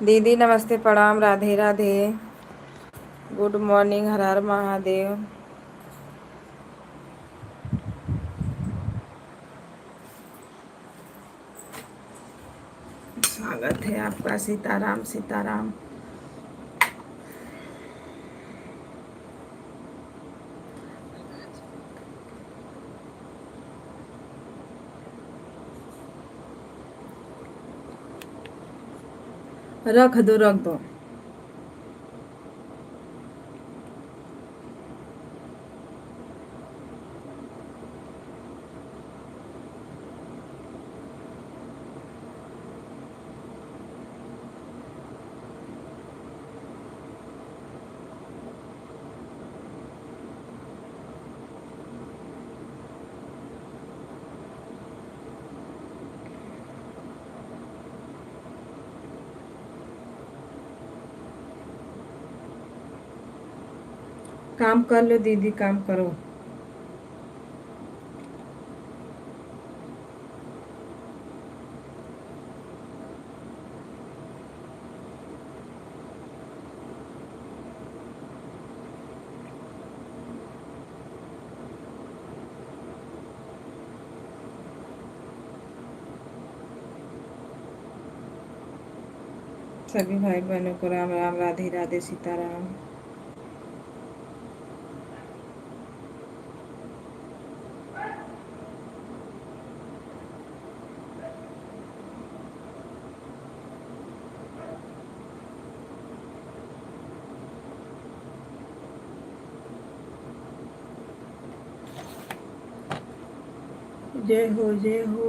दीदी नमस्ते, प्रणाम, राधे राधे। गुड मॉर्निंग, हर हर महादेव। स्वागत है आपका। सीताराम सीताराम। रख दो रख दो। काम कर लो दीदी, काम करो। सभी भाई बहनों को राम राम, राधे राधे, सीताराम। जय हो जय हो।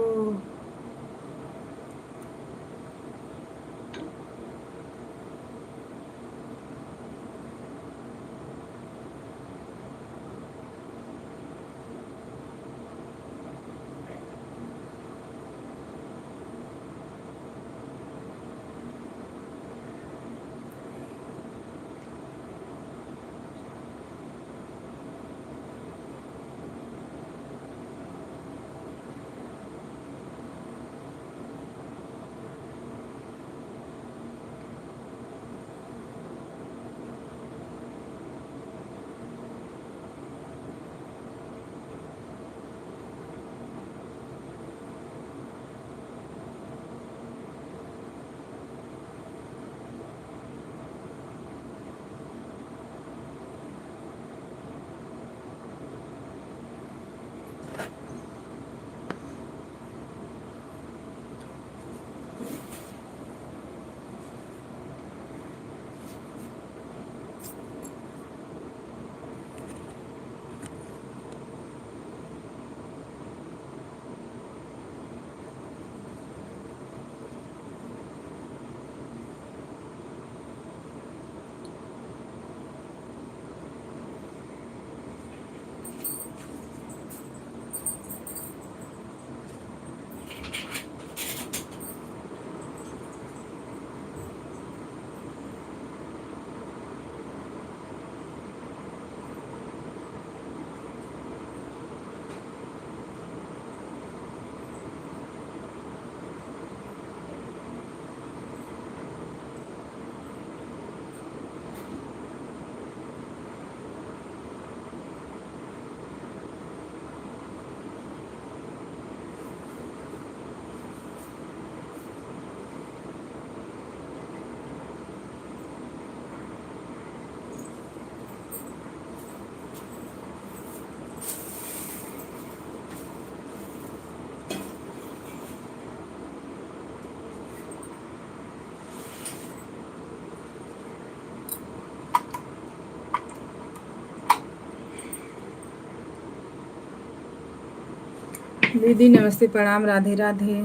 दीदी नमस्ते, प्रणाम, राधे राधे।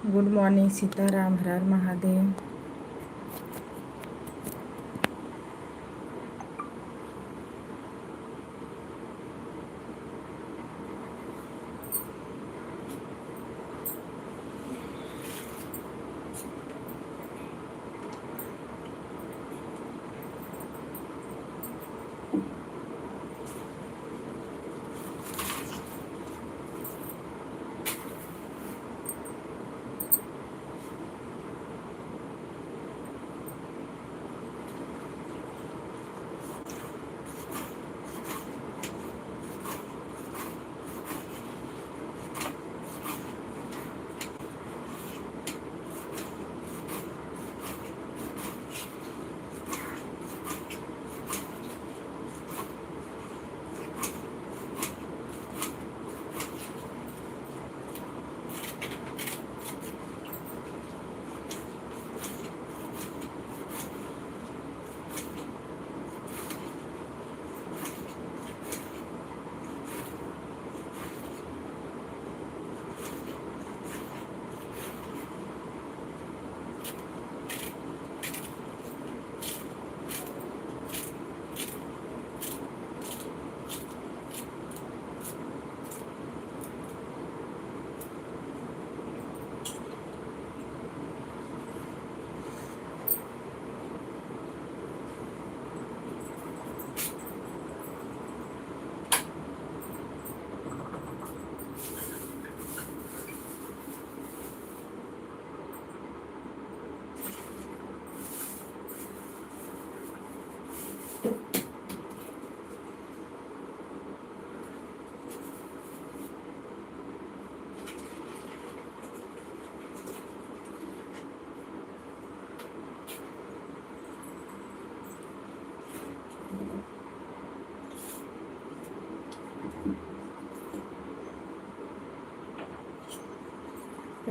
Good morning, Sitaram, Har Har Mahadev.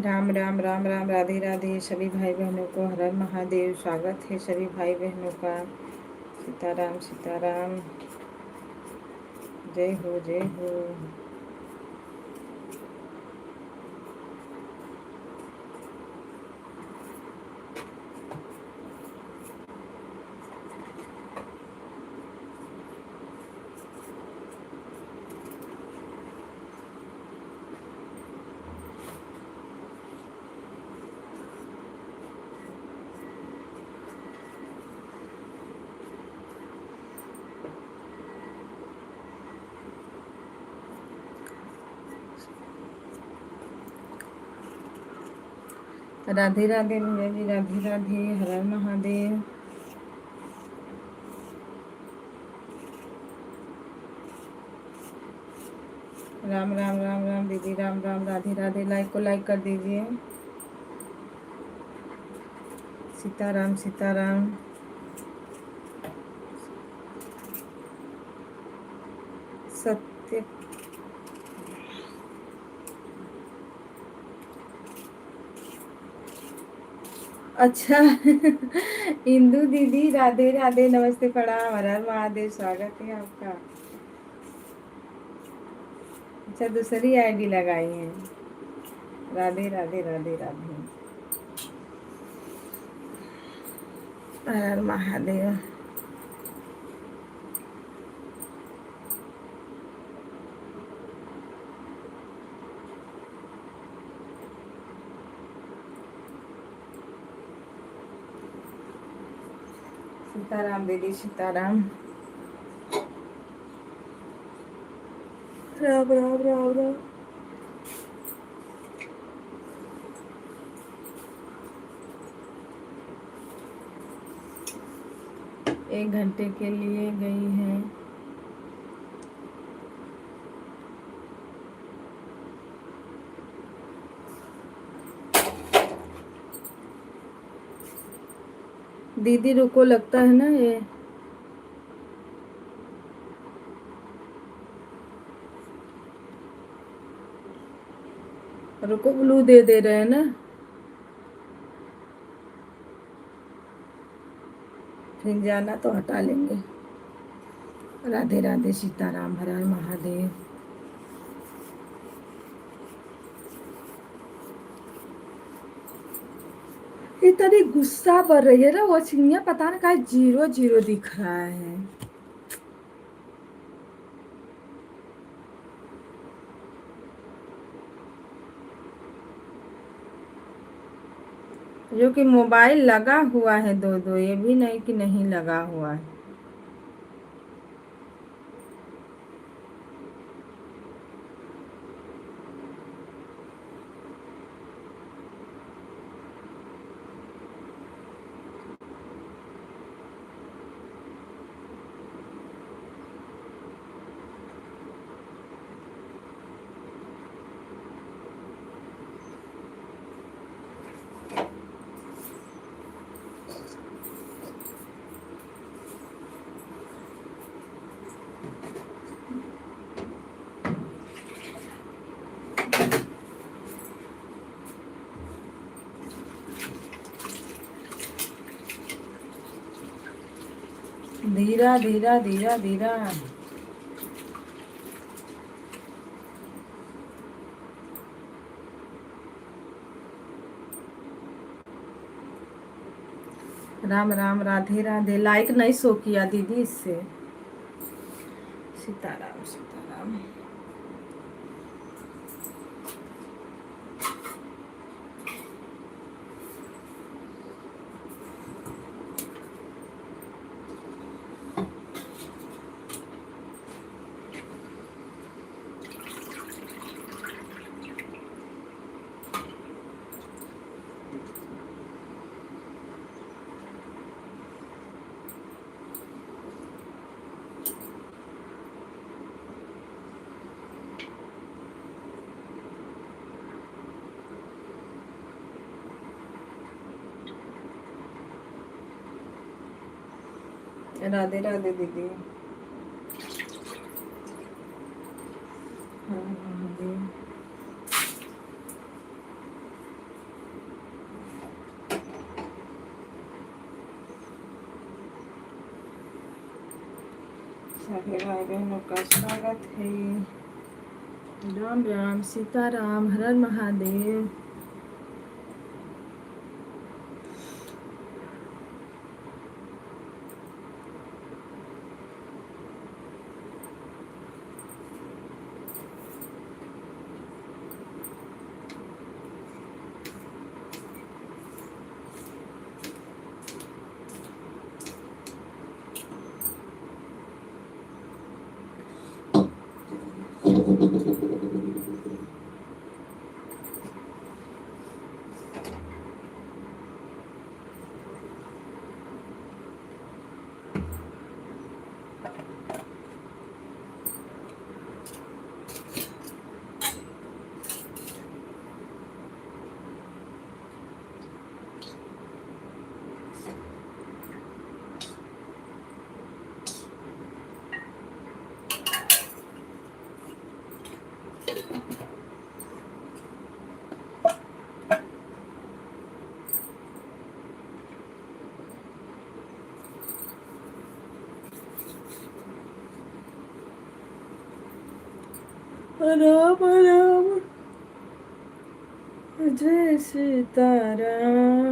राम राम राम राम, राधे राधे सभी भाई बहनों को। हर हर महादेव। स्वागत है सभी भाई बहनों का। सीताराम सीताराम। जय हो जय हो। राधे राधे भैया जी, राधे राधे। हर हर महादेव। राम राम राम राम दीदी, राम राम, राधे राधे। लाइक को लाइक कर दीजिए। सीताराम सीताराम। सत्य। अच्छा इंदू दीदी, राधे राधे, नमस्ते, प्रणाम, हर हर महादेव। स्वागत है आपका। अच्छा, दूसरी आईडी लगाई है। राधे राधे राधे राधे। हर हर महादेव। सीताराम दीदी, सीताराम। राम राम राम राम। 1 घंटे के लिए गई है। दीदी रुको, लगता है ना ये। रुको, ब्लू दे रहे हैं ना। फिर जाना तो हटा लेंगे। राधे राधे, सीताराम, हर हर महादेव। इतनी गुस्सा बढ़ रही है ना वो चिड़िया, पता ना कहा 0 0 दिख रहा है। जो कि मोबाइल लगा हुआ है दो दो, ये भी नहीं कि नहीं लगा हुआ है। धीरा धीरा धीरा धीरा। राम राम, राधे राधे। लाइक नहीं शो किया दीदी इससे। सीताराम सीताराम। राधे राधे दीदी। हाँ हाँ। सभी भाई बहनों का स्वागत है। राम राम, सीताराम, हर हर महादेव। राम राम, जय सीताराम।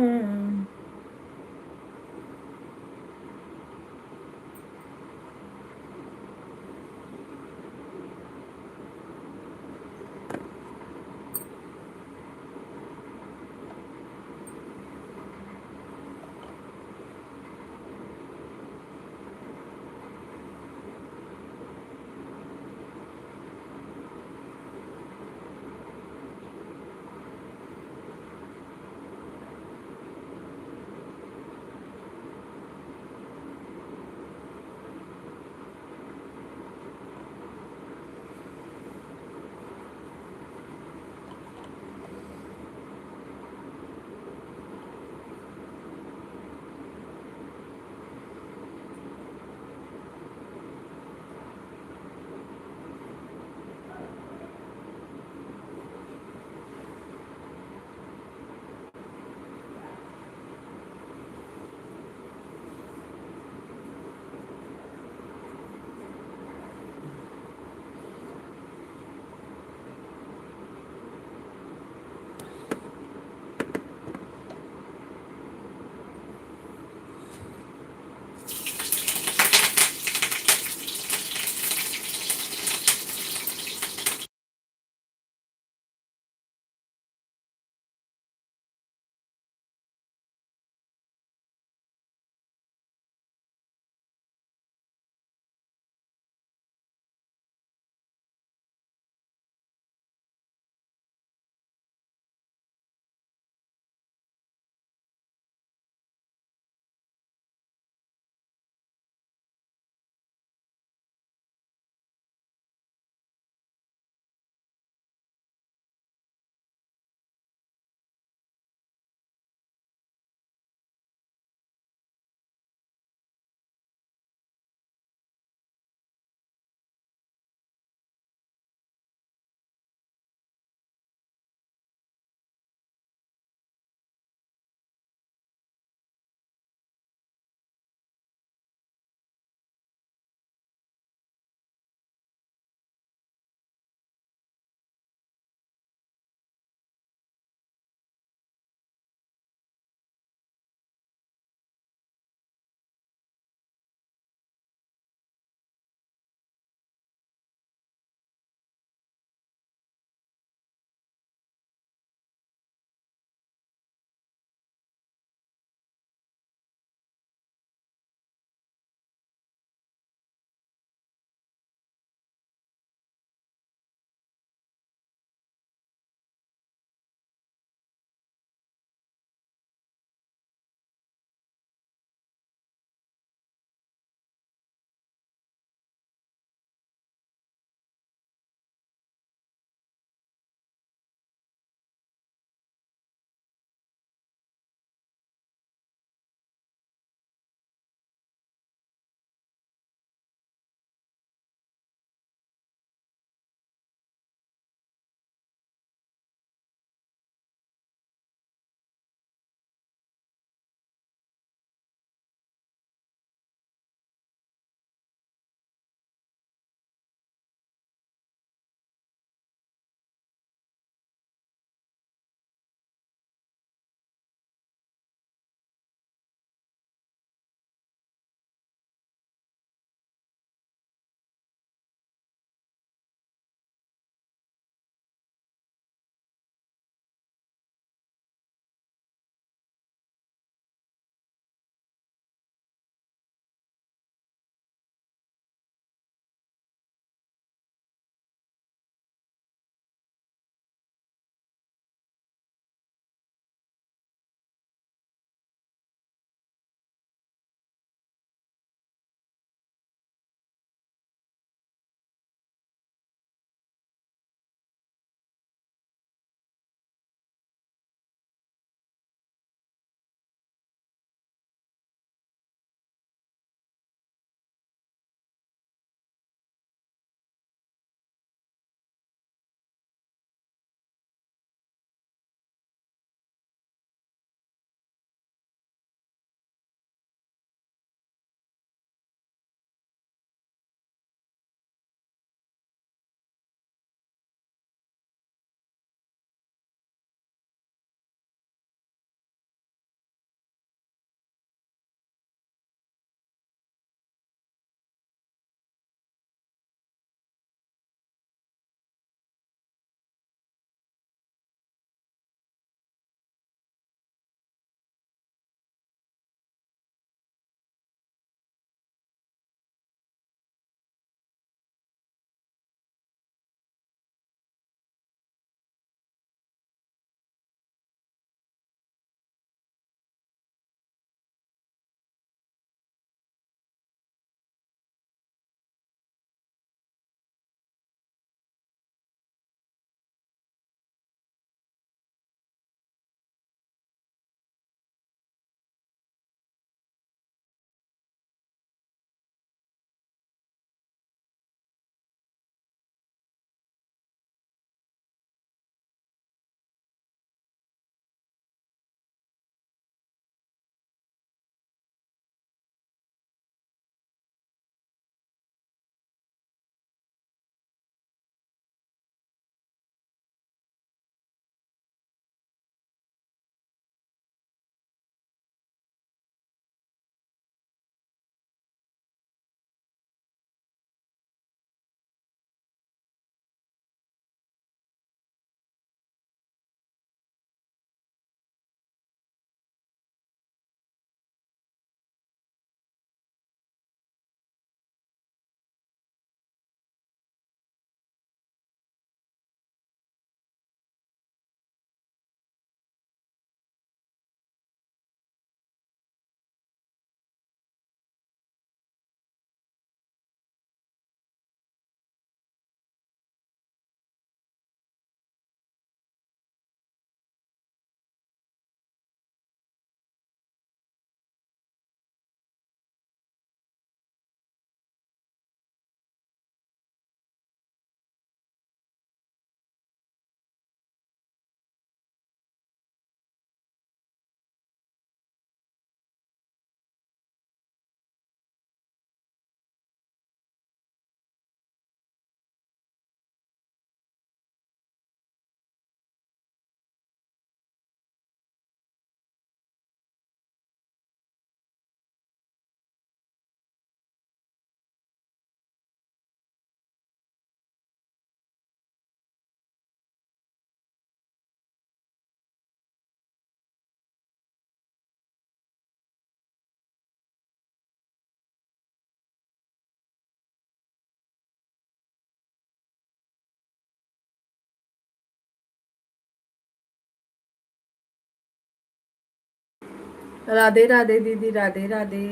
राधे राधे दीदी, राधे राधे।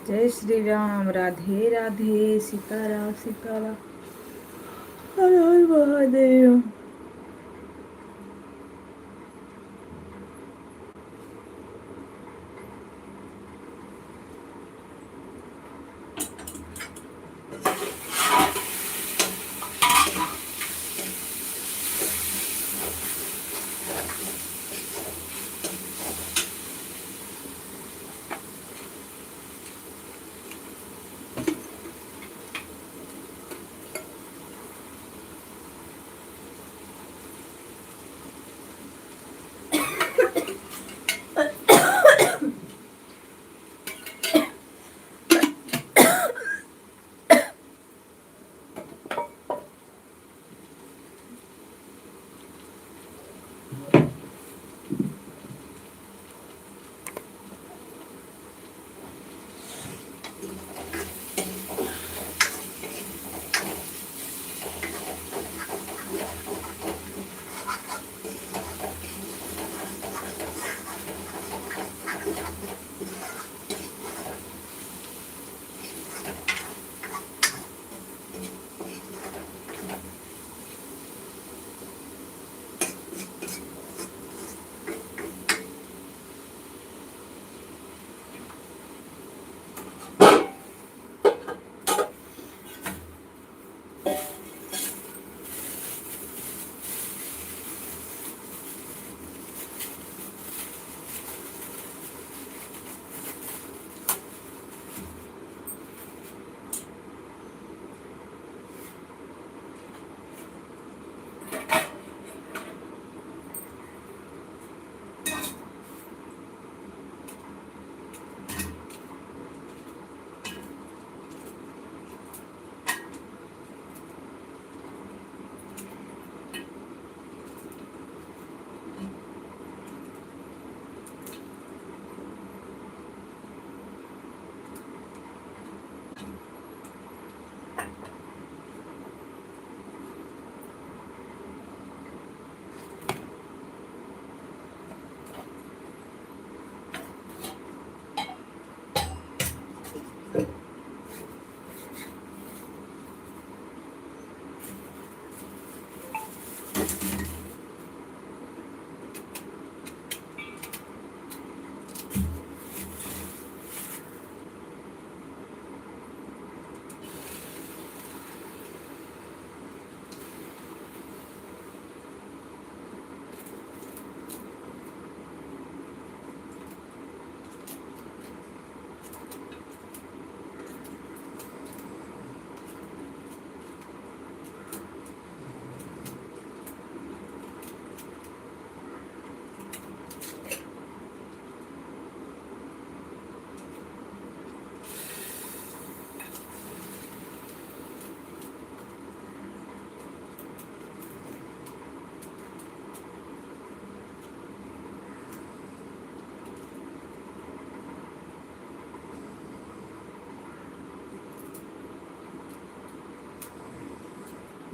जय श्री राम, राधे राधे, सीताराम सीताराम, हर हर महादेव।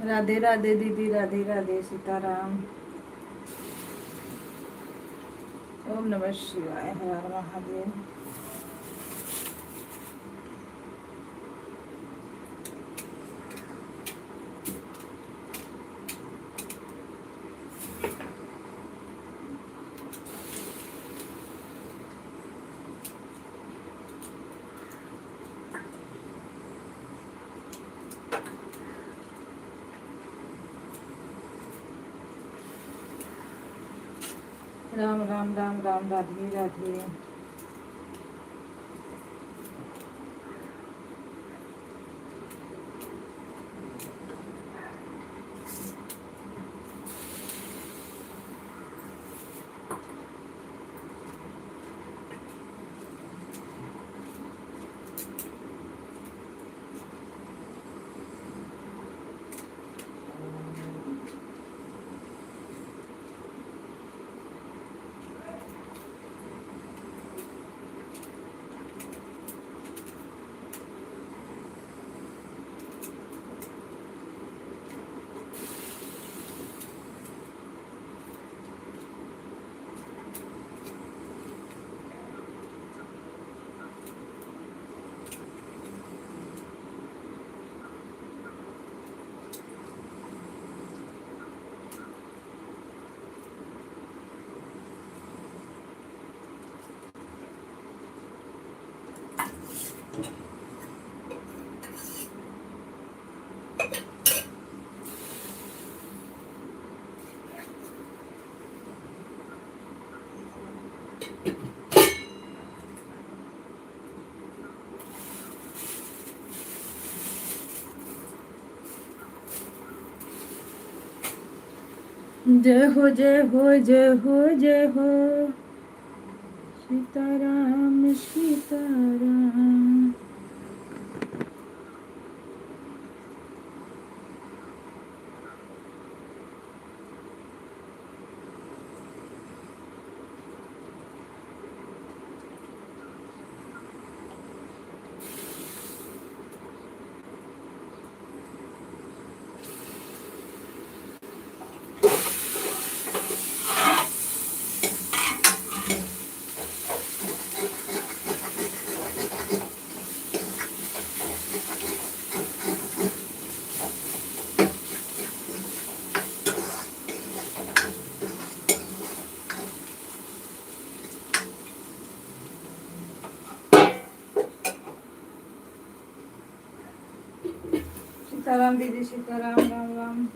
राधे राधे दीदी, राधे राधे, सीताराम। ओम नमः शिवाय, हर हर महादेव। राम राम राम राम, राधे राधे। जय हो जय हो जय हो जय हो सीताराम सीताराम। सीताराम दीदी सीताराम राम राम।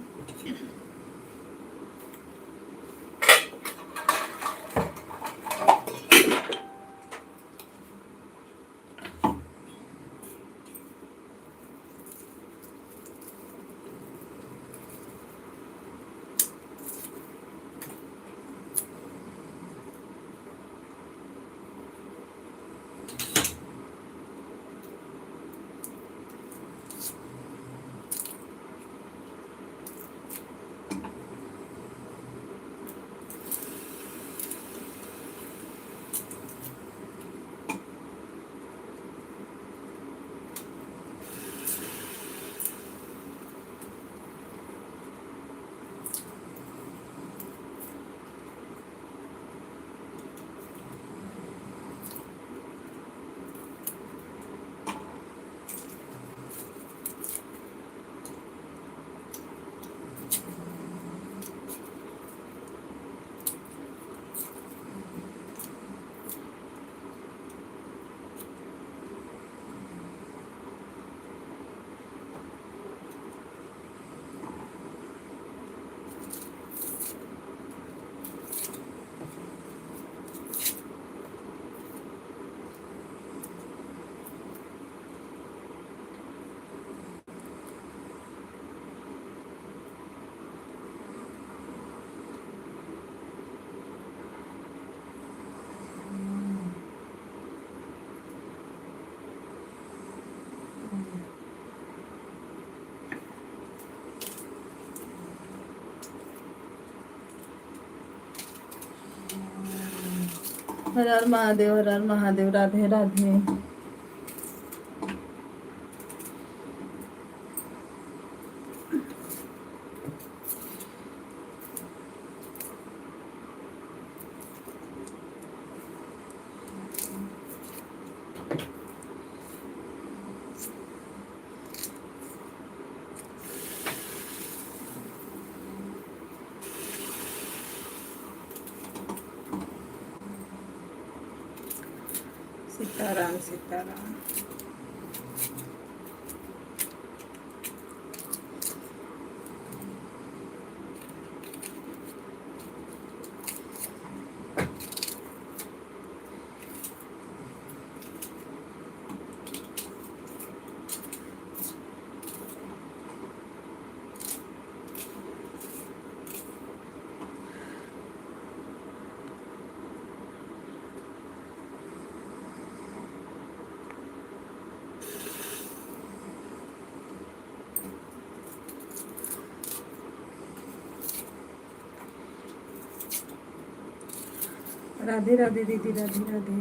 हर हर महादेव हर हर महादेव। राधे राधे। सीताराम सीताराम। राधे राधे दीदी राधे राधे।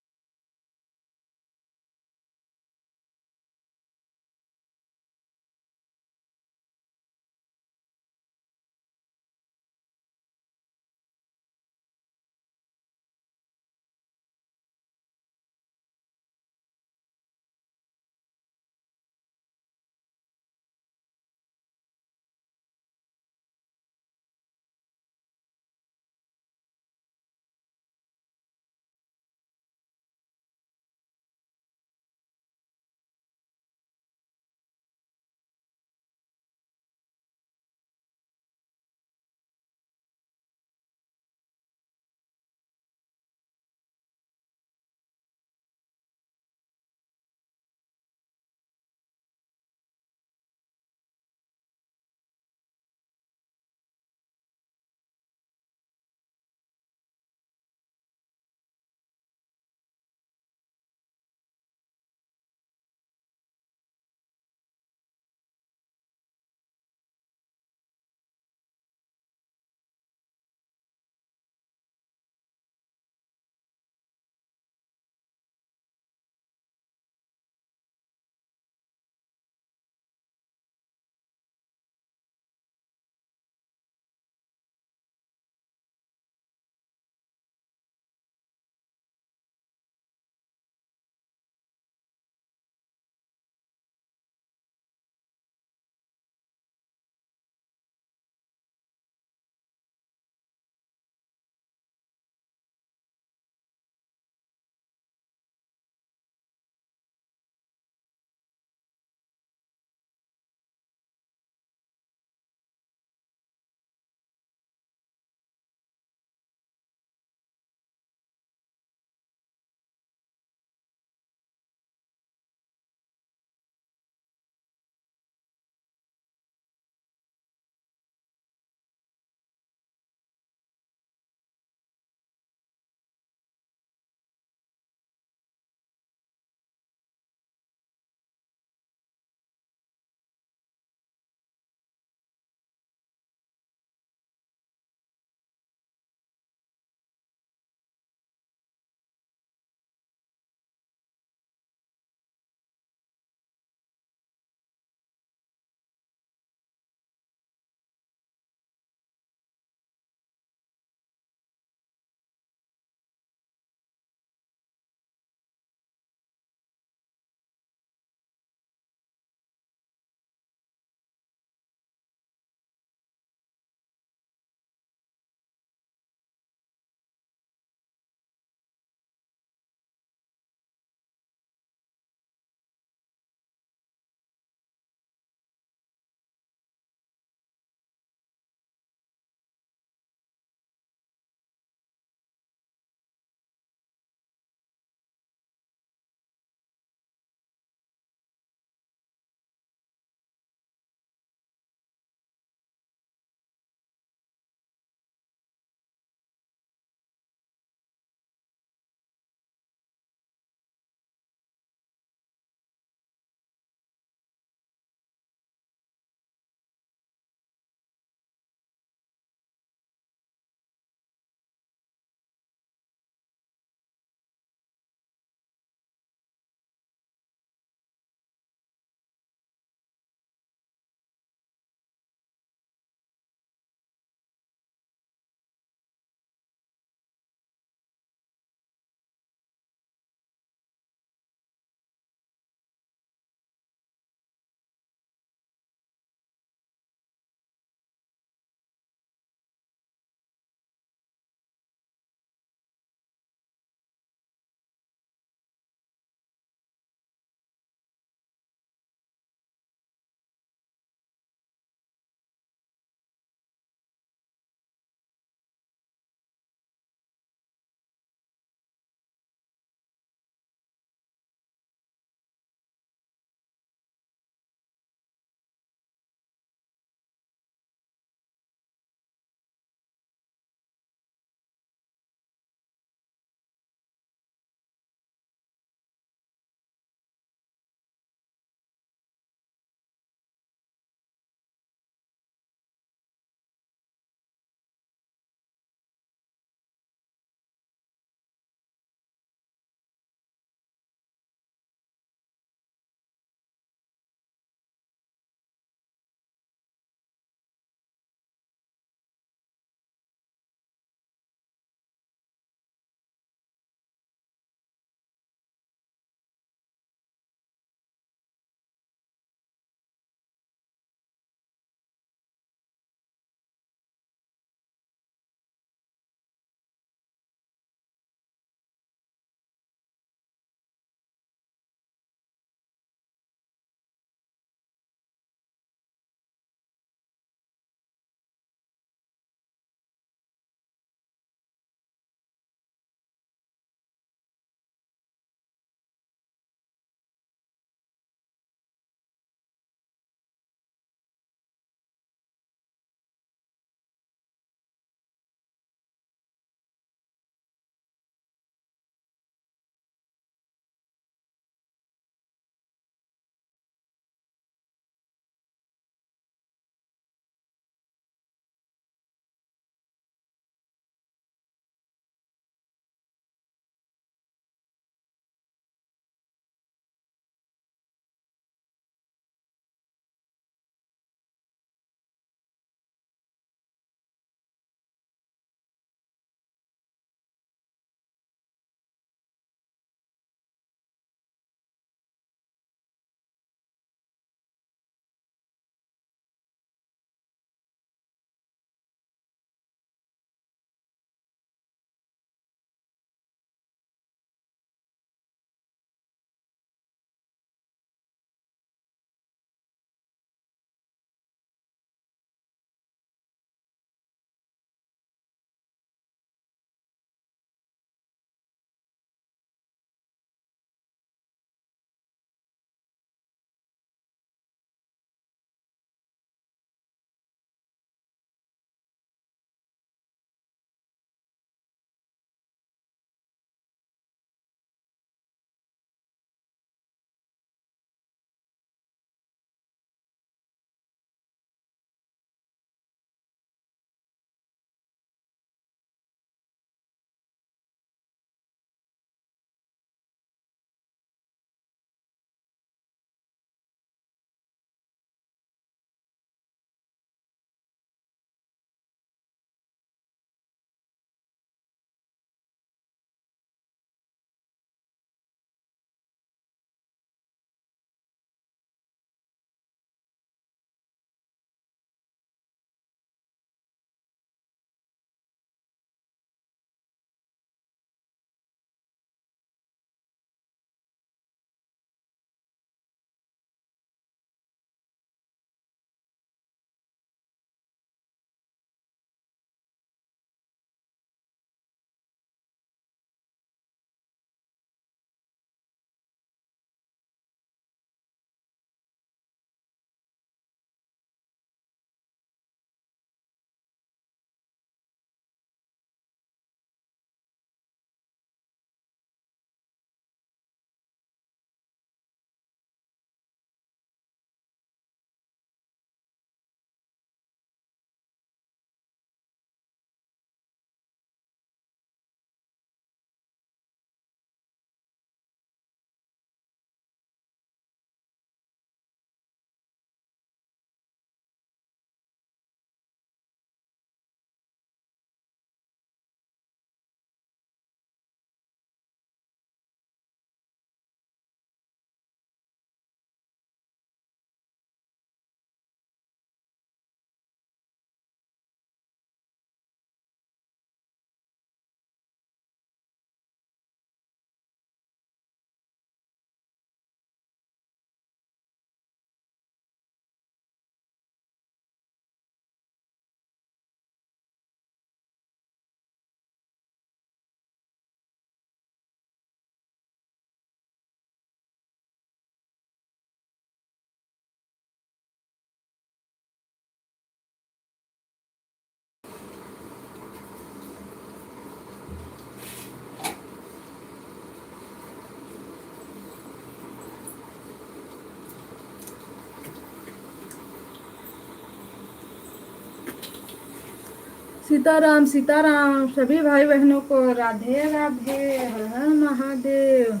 सीताराम सभी भाई बहनों को राधे राधे, हर हर महादेव।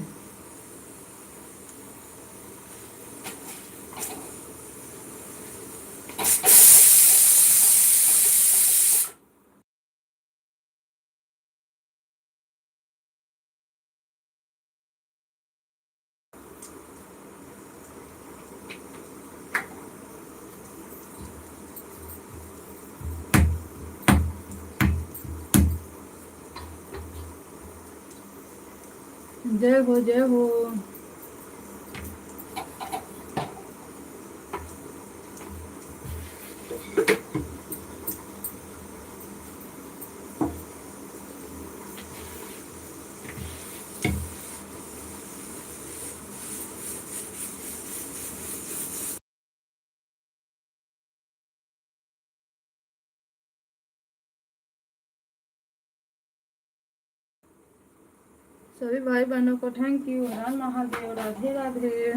जय हो जय हो। सभी भाई बहनों को थैंक यू, हर हर महादेव, राधे राधे।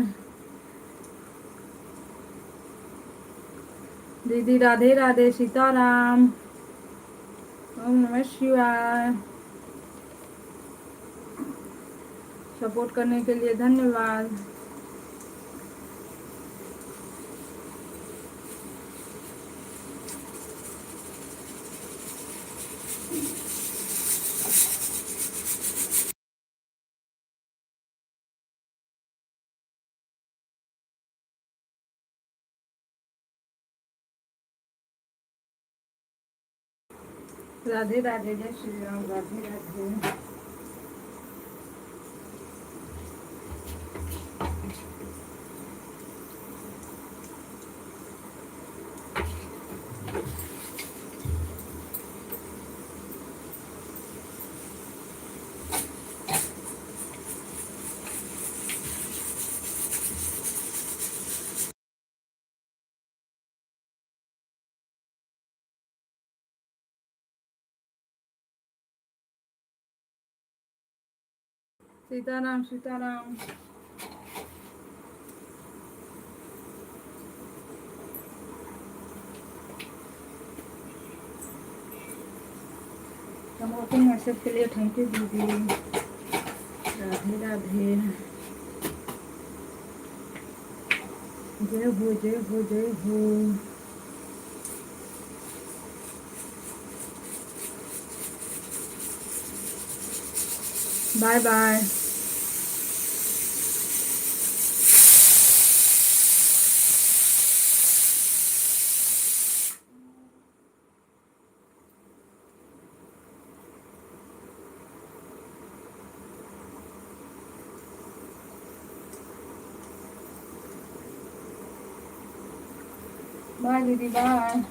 दीदी राधे राधे, सीताराम, ओम नमः शिवाय। सपोर्ट करने के लिए धन्यवाद। राधे राधे, जय श्री राम, राधे राधे। सीताराम सीताराम। सपोर्टिंग मैसेज के लिए थैंक यू दीदी, राधे राधे। जय हो जय हो जय हो। Bye bye. बाय दीदी बाय।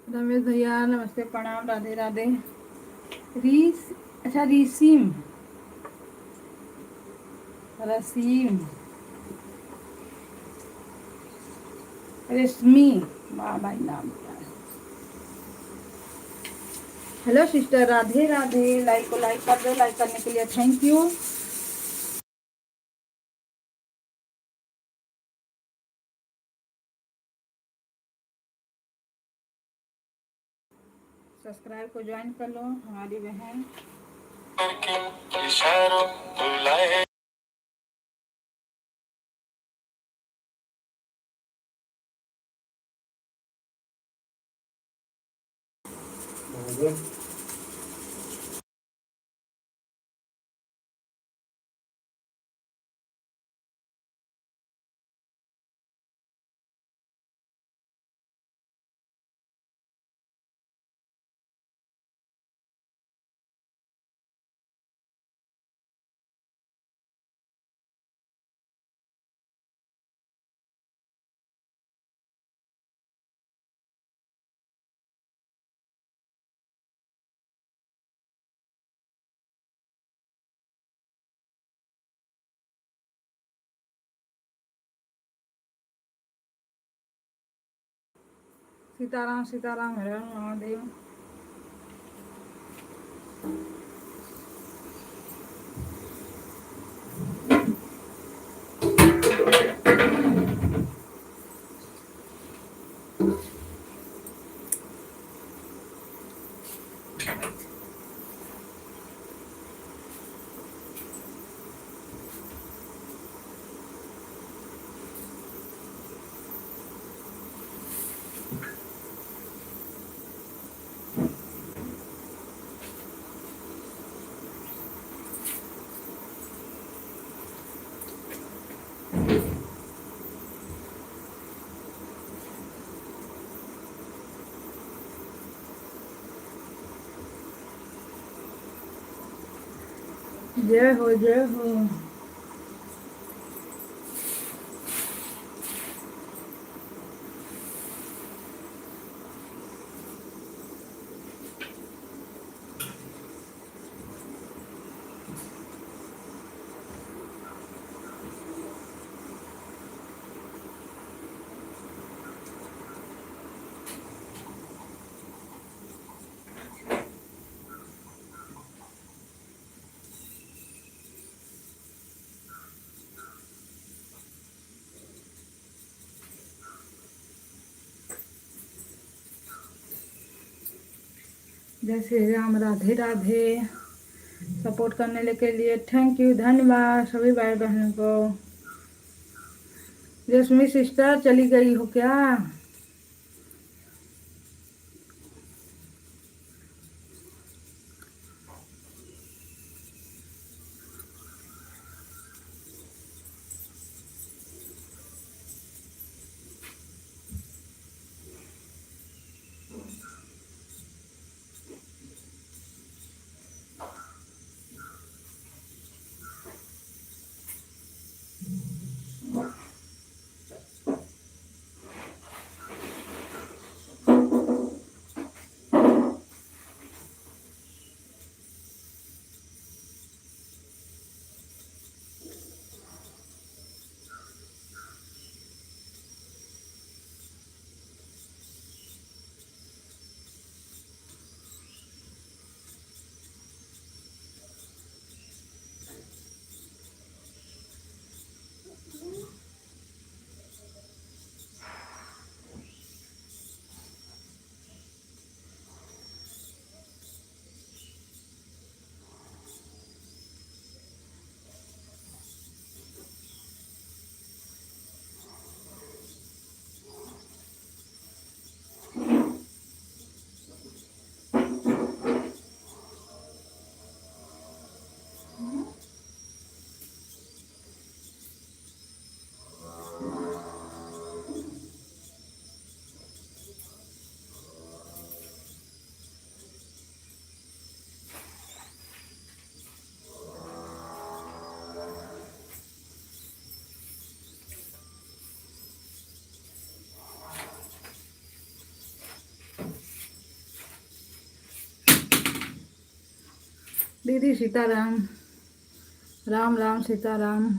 रमेश भैया नमस्ते, प्रणाम, राधे राधे। रीस अच्छा रीसीम, रसीम, रेशमी, वाह भाई नाम। Hello sister, Radhe Radhe. Like को लाइक कर दो, लाइक करने के लिए थैंक यू। सब्सक्राइब को ज्वाइन कर लो हमारी बहन। इशारों बुलाए सीताराम हर हर महादेव। जय हो जय हो। जय श्री राम, राधे राधे। सपोर्ट करने के लिए थैंक यू, धन्यवाद सभी भाई बहनों को। रश्मि सिस्टर चली गई हो क्या? दीदी सीताराम, राम राम सीताराम।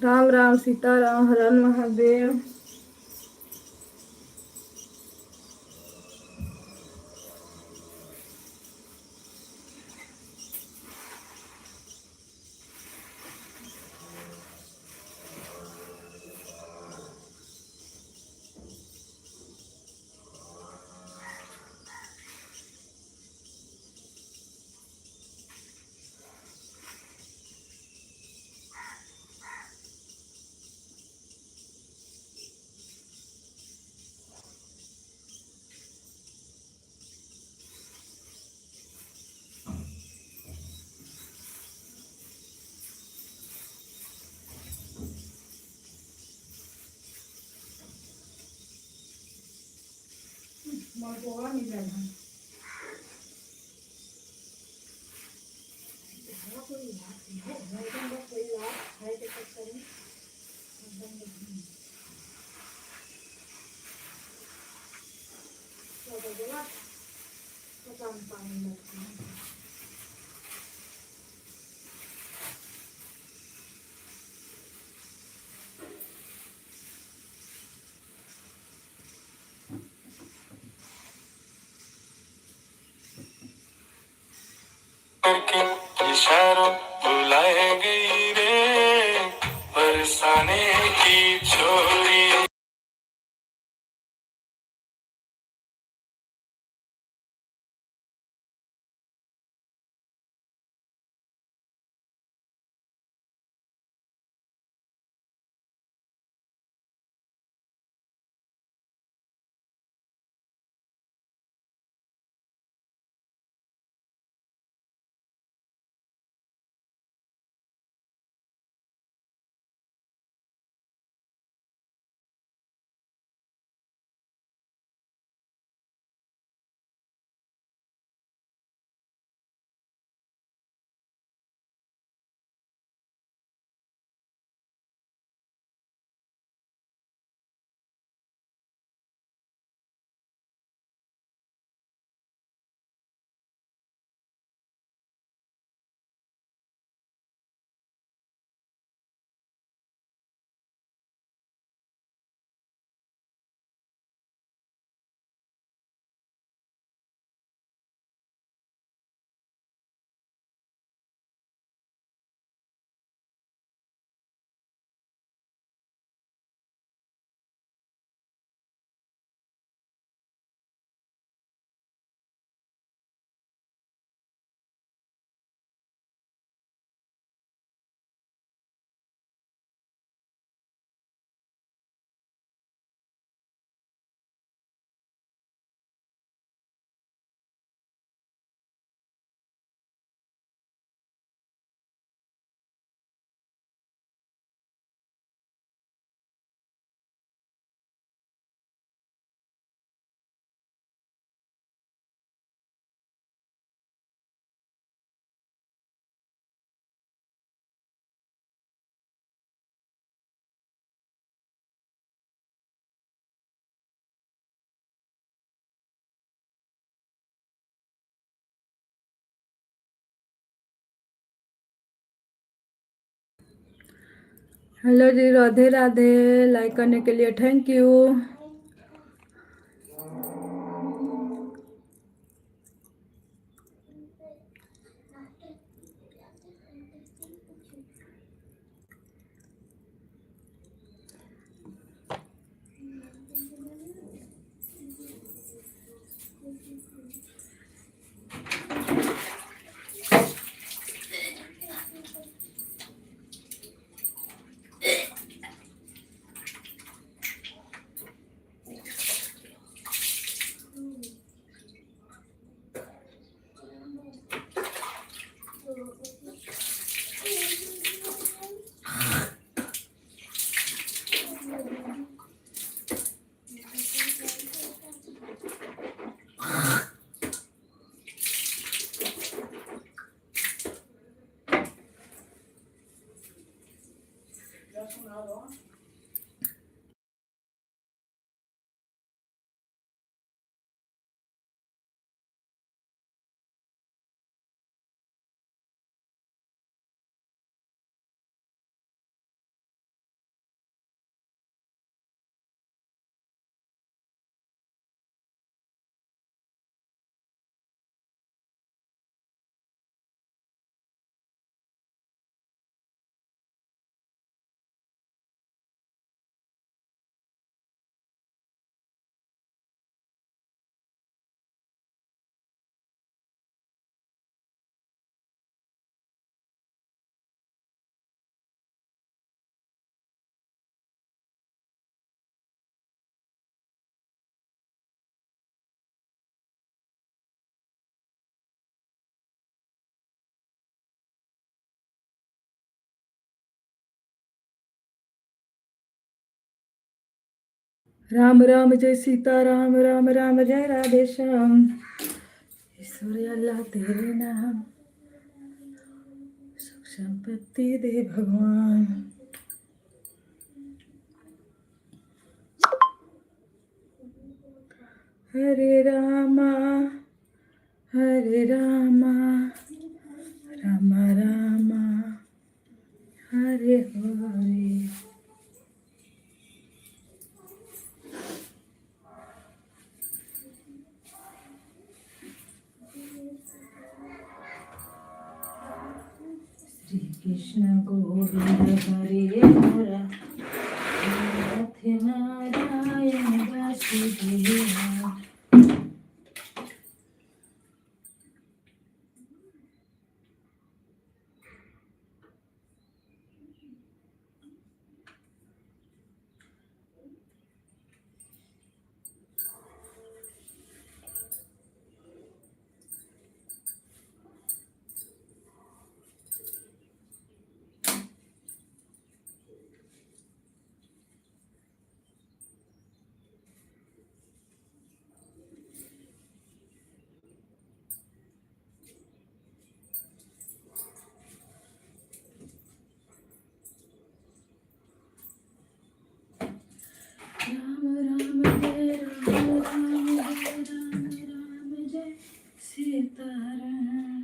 राम राम सीताराम, हर हर महादेव। मलपुआ मिलल है। करके इशारों बुलाए गई रे बरसाने की छोरी। हेलो जी, राधे राधे। लाइक करने के लिए थैंक यू। राम राम जय सीता राम राम राम जय राधे श्याम। ईश्वर अल्लाह तेरे नाम, सुख संपत्ति दे भगवान। हरे रामा राम रामा हरे हरे। श्री कृष्ण गोविंद हरे हरा, नारायण वासुदेवा। राम राम जय राम राम जय सीताराम।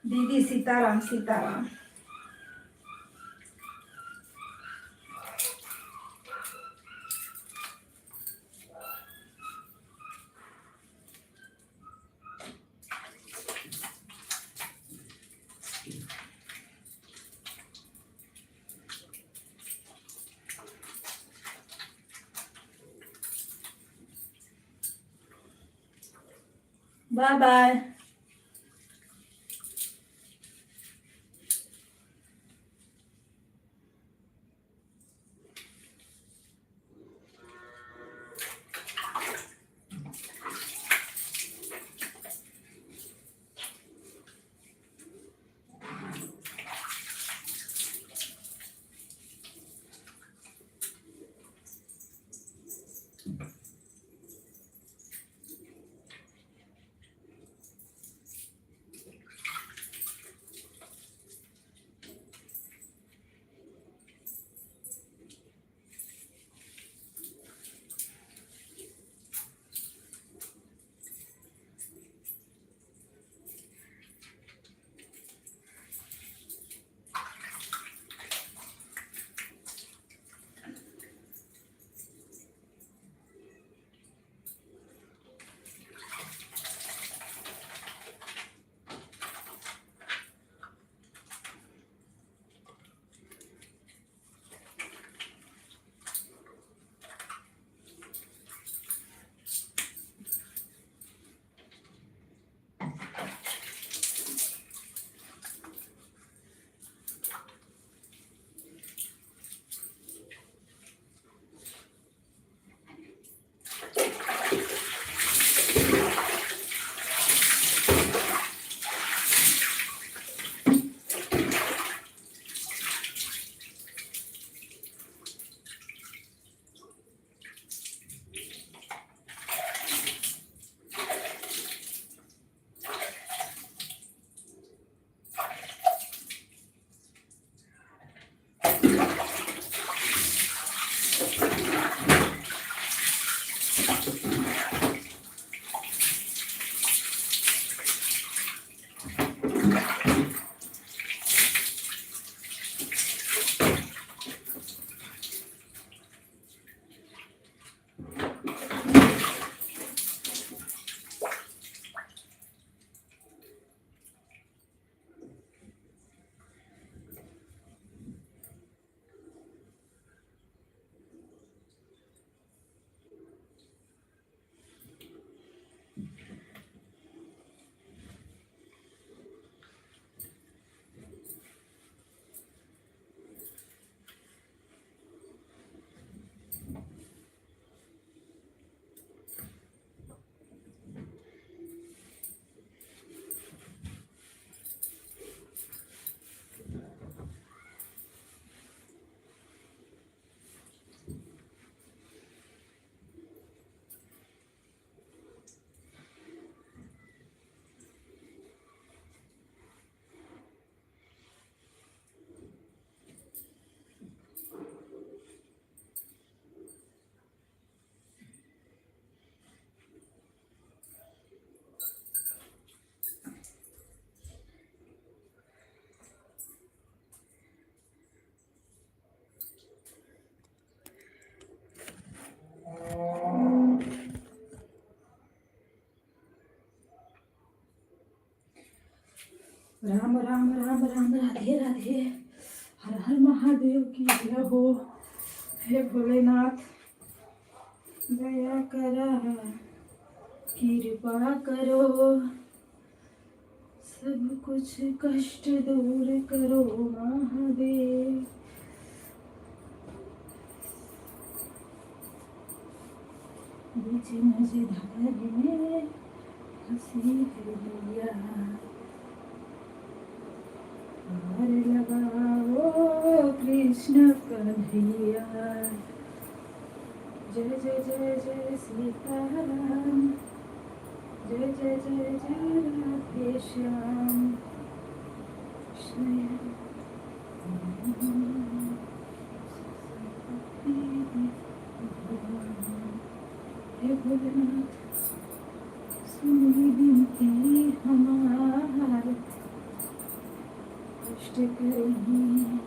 दीदी सीताराम सीताराम। Bye bye. राम राम राम राम, राधे राधे, हर हर महादेव की जय हो। हे भोलेनाथ, दया करा, कृपा करो, सब कुछ कष्ट दूर करो महादेव। बीच मझधार में हंसी दिया, हार लगाओ कृष्ण कन्हैया। जय जय जय जय सीताराम, जय जय जय जय राधे श्याम। हे भोलेनाथ, सुनी विनती हमार, कष्ट कहीं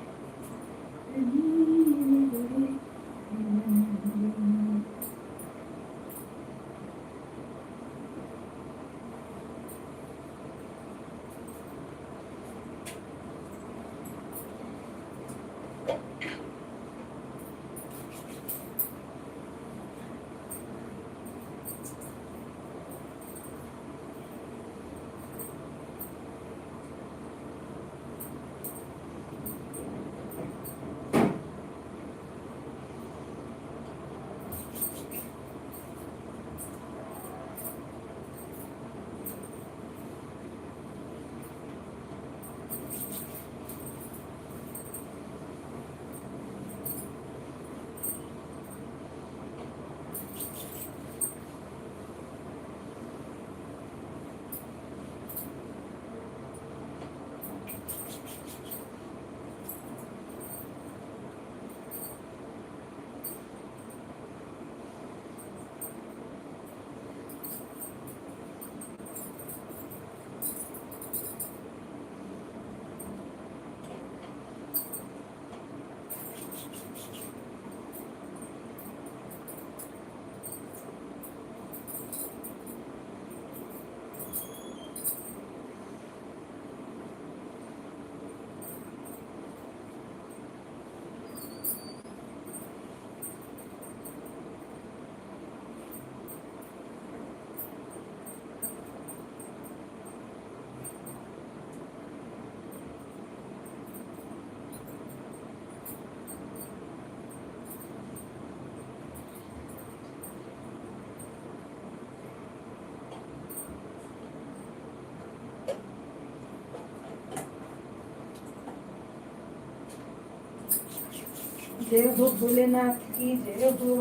जय हो भोलेनाथ की जय हो,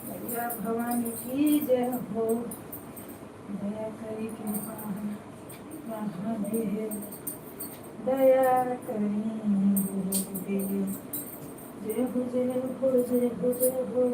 मैया भवानी की जय हो। दया करी कृपा महादेव, दया करी गुरुदेव। जय हो जय हो जय हो जय हो।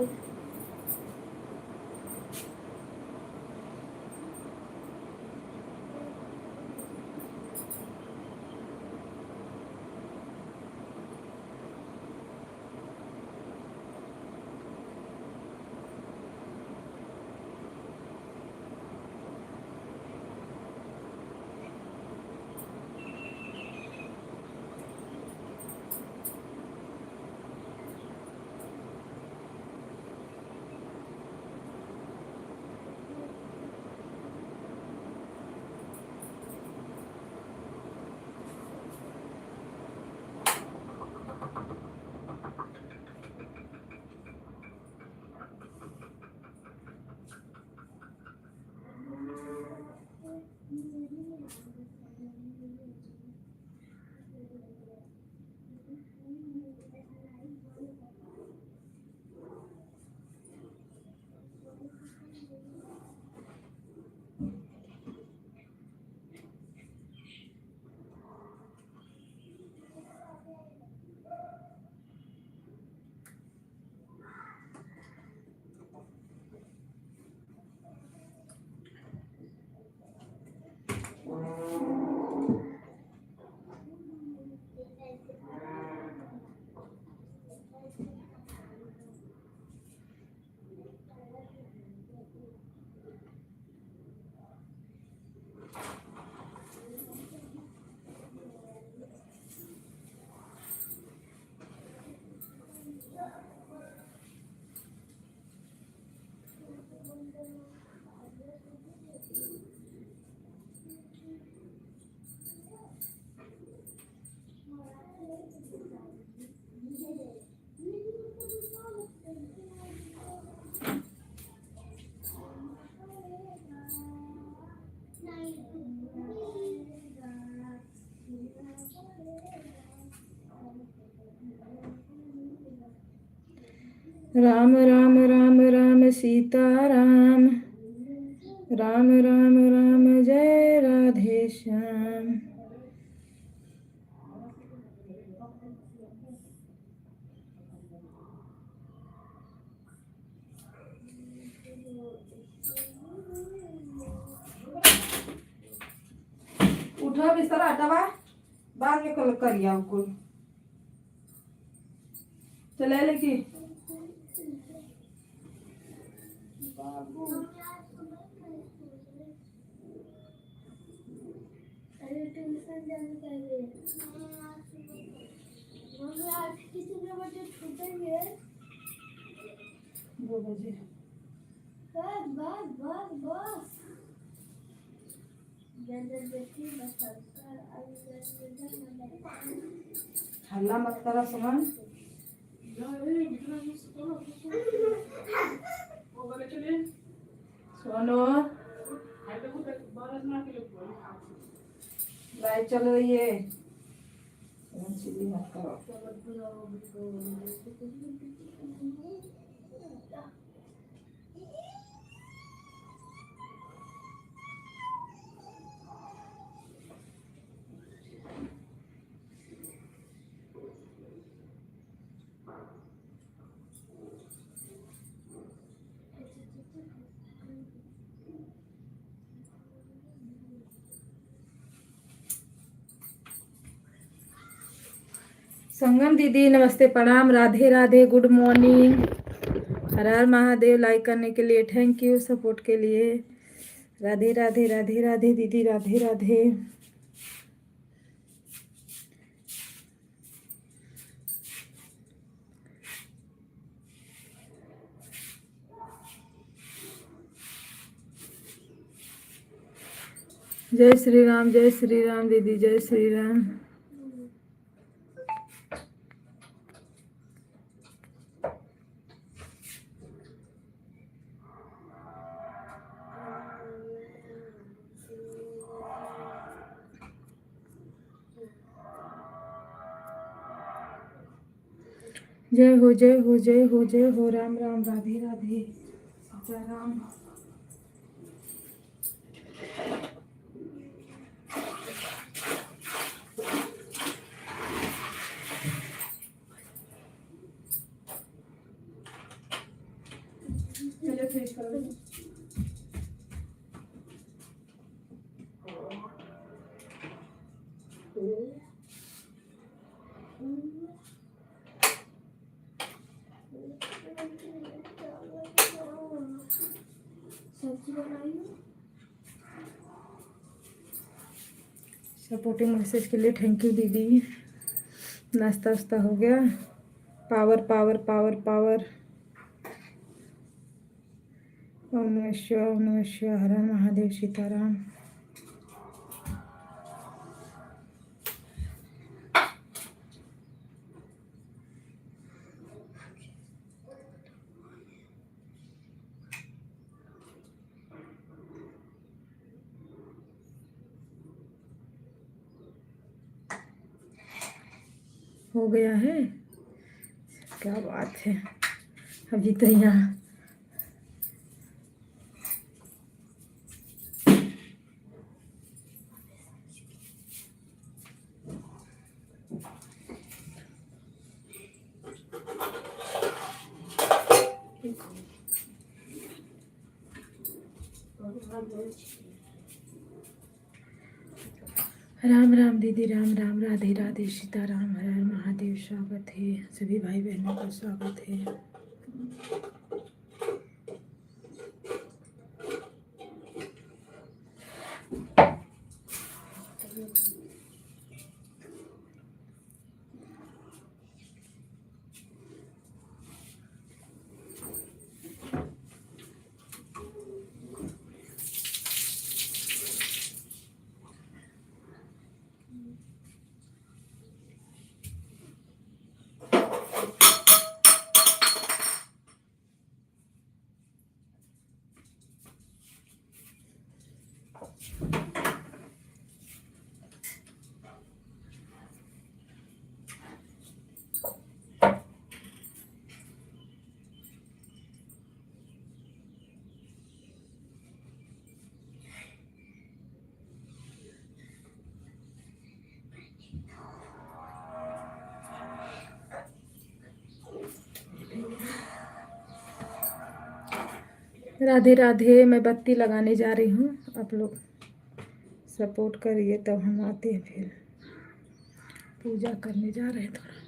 राम राम राम राम सीता राम, राम राम राम जय राधे श्याम। उठो बिस्तर हटावा, बाद में कल करिया को चले लेके ट्यूशन जाने का है। मम्मी आज कितने बजे छूटेंगे? 2 बजे। बस बस बस बस देखिए बस हल्ला मत करा सुमन। सोनो लाइट चल रही है, चिल्ली मत करो। संगम दीदी नमस्ते, प्रणाम, राधे राधे, गुड मॉर्निंग, हर हर महादेव। लाइक करने के लिए थैंक यू, सपोर्ट के लिए। राधे राधे राधे राधे दीदी, राधे राधे। जय श्री राम, जय श्री राम दीदी, जय श्री राम। जय हो जय हो जय हो जय हो, राम राम राधे राधे सीता राम। चलो फ्रेश करो। सब्जी बनाई सपोर्टिंग मैसेज के लिए थैंक यू दीदी। नाश्ता वास्ता हो गया। Power power power power. Om नमः शिवाय, ओम नमः शिवाय, हर हर महादेव, सीताराम। हो गया है, क्या बात है। अभी तो यहाँ राम राम दीदी, राम राम, राधे राधे, सीताराम, हर हर महादेव। स्वागत है सभी भाई बहनों का, स्वागत है। राधे राधे। मैं बत्ती लगाने जा रही हूँ, आप लोग सपोर्ट करिए तब हम आते हैं, फिर पूजा करने जा रहे हैं थोड़ा।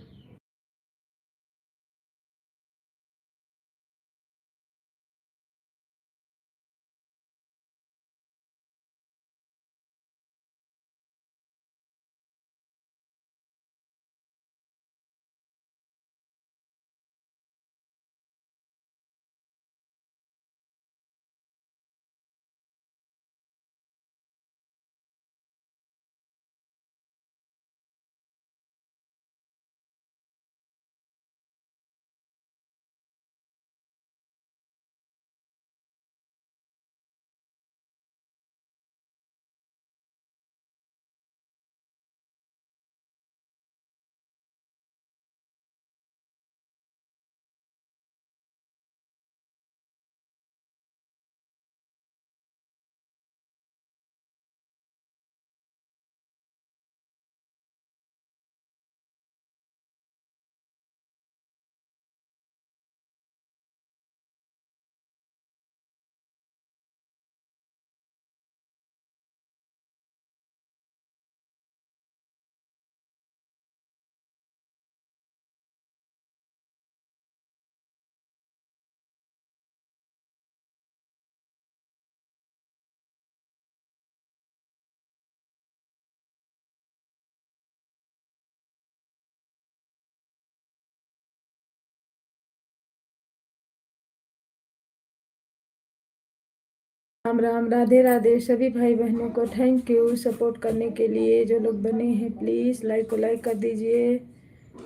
राम राम, राधे राधे सभी भाई बहनों को। थैंक यू सपोर्ट करने के लिए। जो लोग बने हैं प्लीज़ लाइक को लाइक कर दीजिए,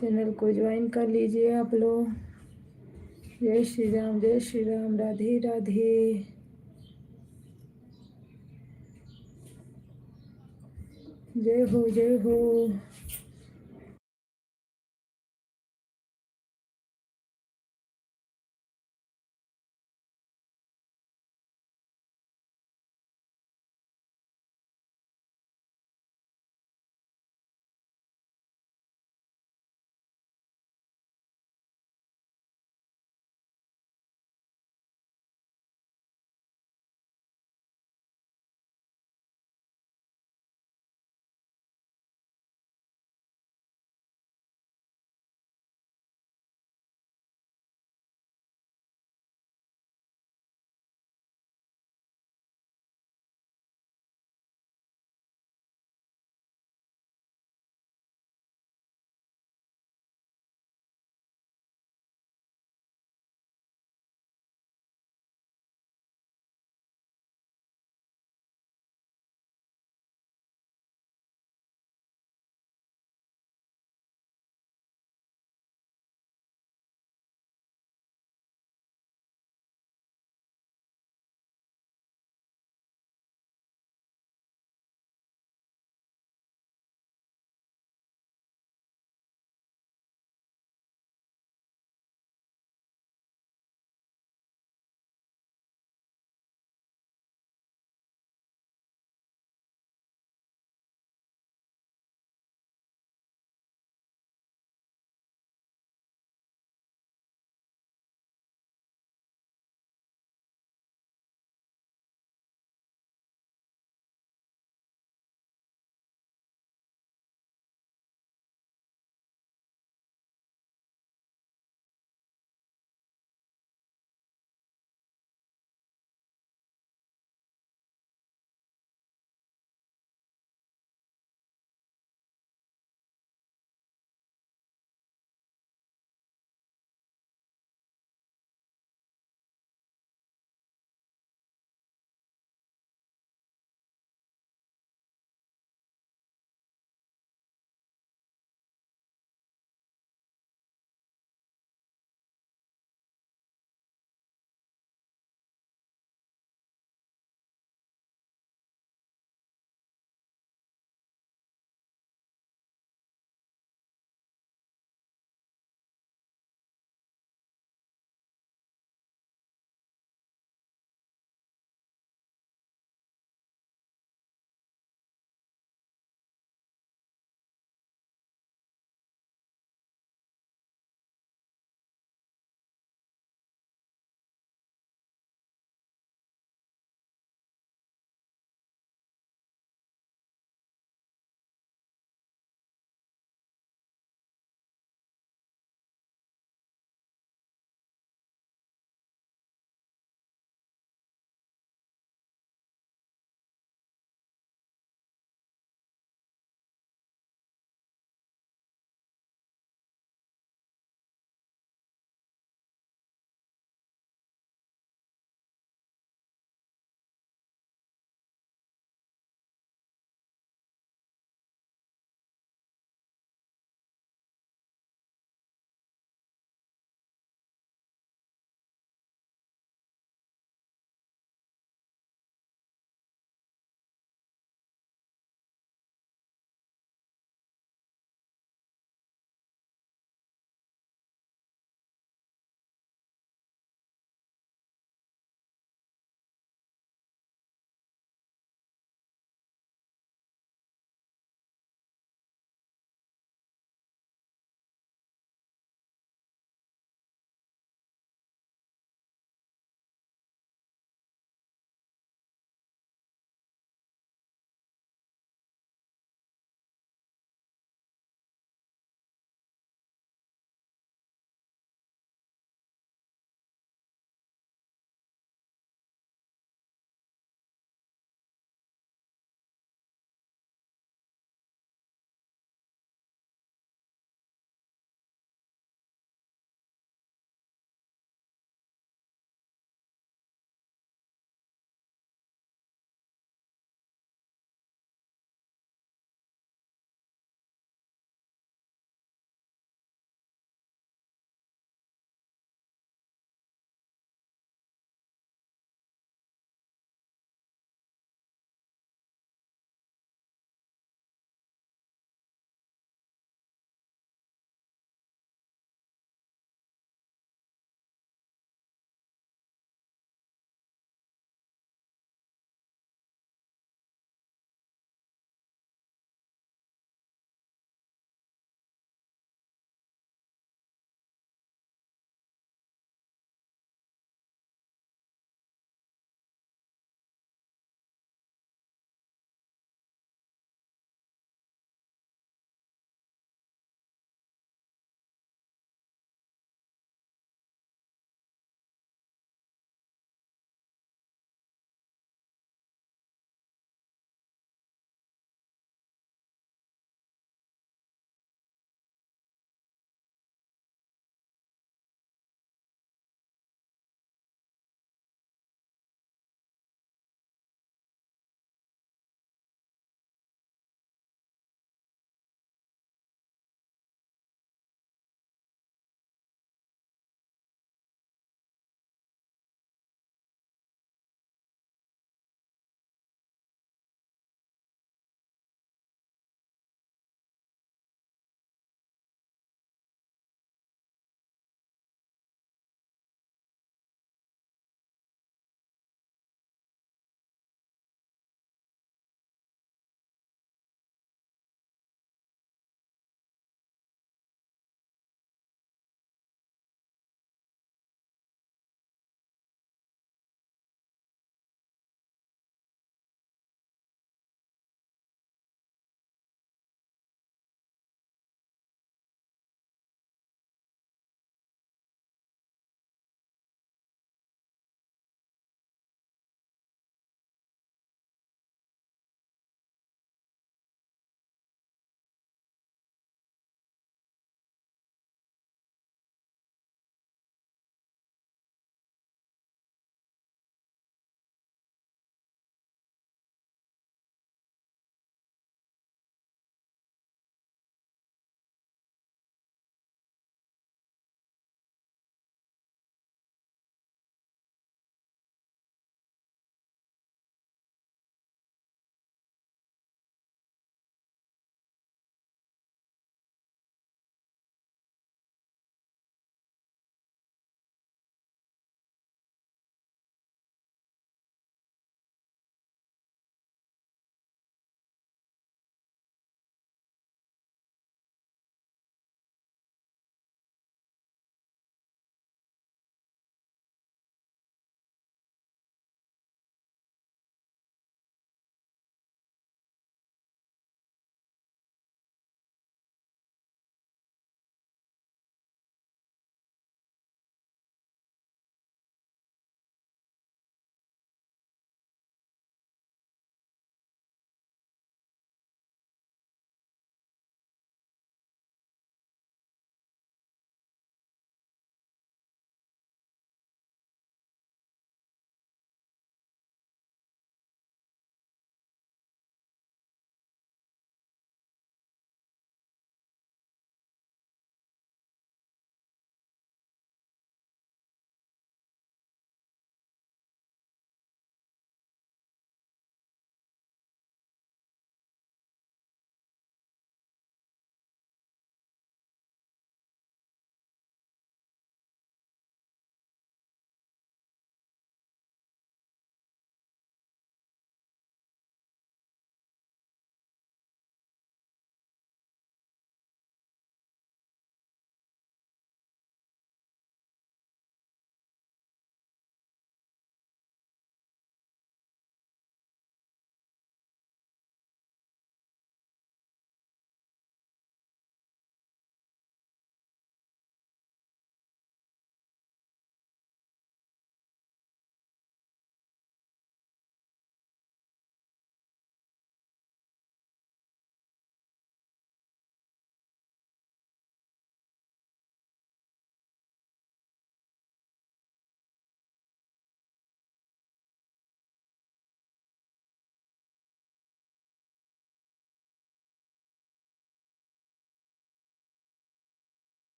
चैनल को ज्वाइन कर लीजिए आप लोग। जय श्री राम, जय श्री राम, राधे राधे। जय हो, जय हो।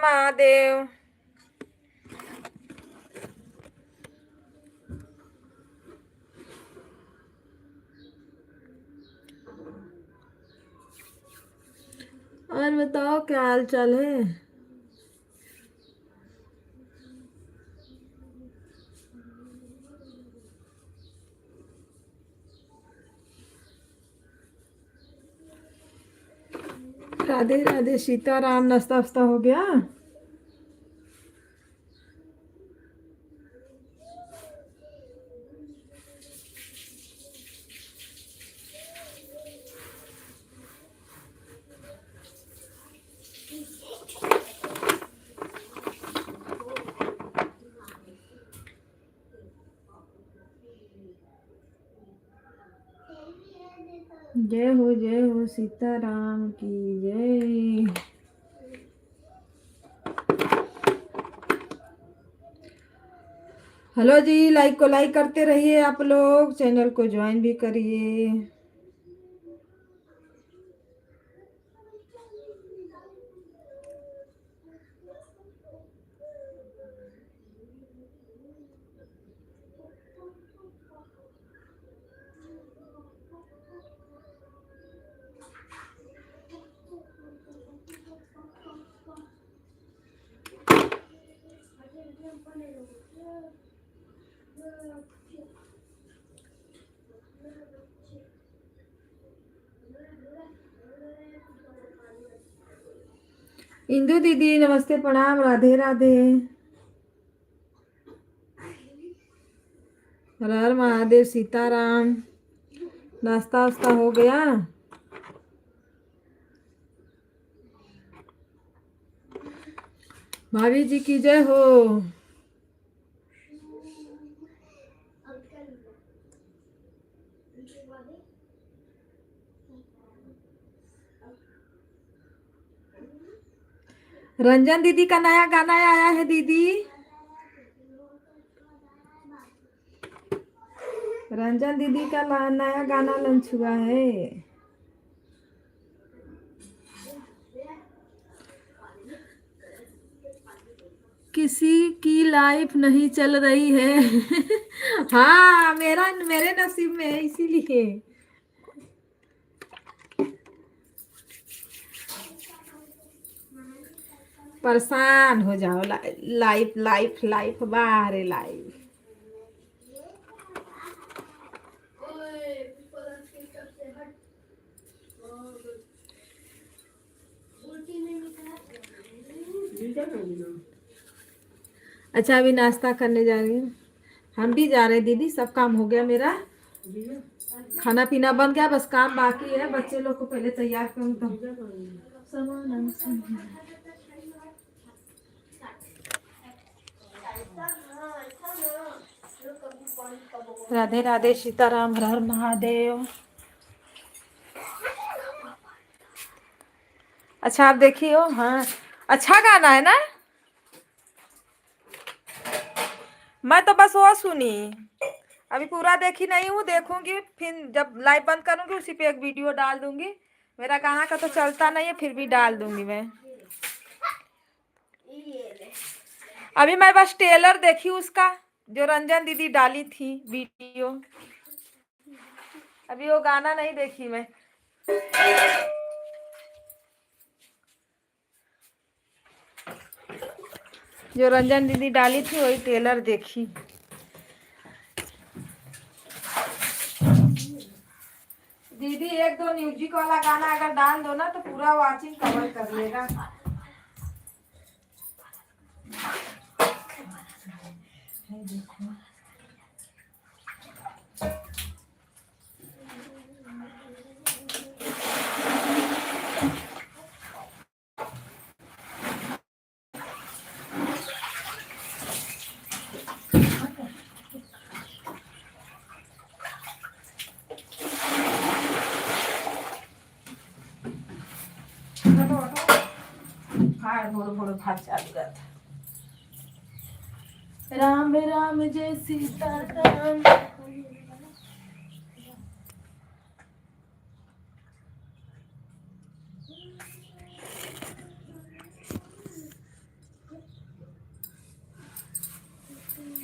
महादेव। और बताओ क्या हाल चाल है। राधे राधे सीताराम। नाश्ता वास्ता हो गया। जय हो सीताराम की जय। हेलो जी, लाइक को लाइक करते रहिए, आप लोग चैनल को ज्वाइन भी करिए। इंदु दीदी नमस्ते प्रणाम, राधे राधे। हर हर महादेव सीताराम। नाश्ता वास्ता हो गया। भाभी जी की जय हो। रंजन दीदी का नया गाना आया है दीदी। रंजन दीदी का नया गाना लॉन्च हुआ है। किसी की लाइफ नहीं चल रही है। हाँ, मेरे नसीब में है इसीलिए। परेशान हो जाओ। लाइफ लाइफ लाइफ बाहर लाइफ। अच्छा, अभी नाश्ता करने जा रही हूँ। हम भी जा रहे हैं दीदी, सब काम हो गया मेरा। खाना पीना बन गया, बस काम बाकी है। बच्चे लोग को पहले तैयार करूँ तो राधे राधे सीताराम, हर हर महादेव। अच्छा, आप देखिए हो। हाँ, अच्छा गाना है ना। मैं तो बस वो सुनी, अभी पूरा देखी नहीं हूँ। देखूंगी फिर जब लाइव बंद करूंगी उसी पे एक वीडियो डाल दूंगी। मेरा कहाँ का तो चलता नहीं है, फिर भी डाल दूंगी मैं। अभी मैं बस ट्रेलर देखी उसका, जो रंजन दीदी डाली थी वीडियो। अभी वो गाना नहीं देखी मैं। जो रंजन दीदी डाली थी वही ट्रेलर देखी। दीदी एक दो म्यूजिक वाला गाना अगर डाल दो ना तो पूरा वाचिंग कवर कर लेगा। भात चालू रहता। राम राम जय सीताराम।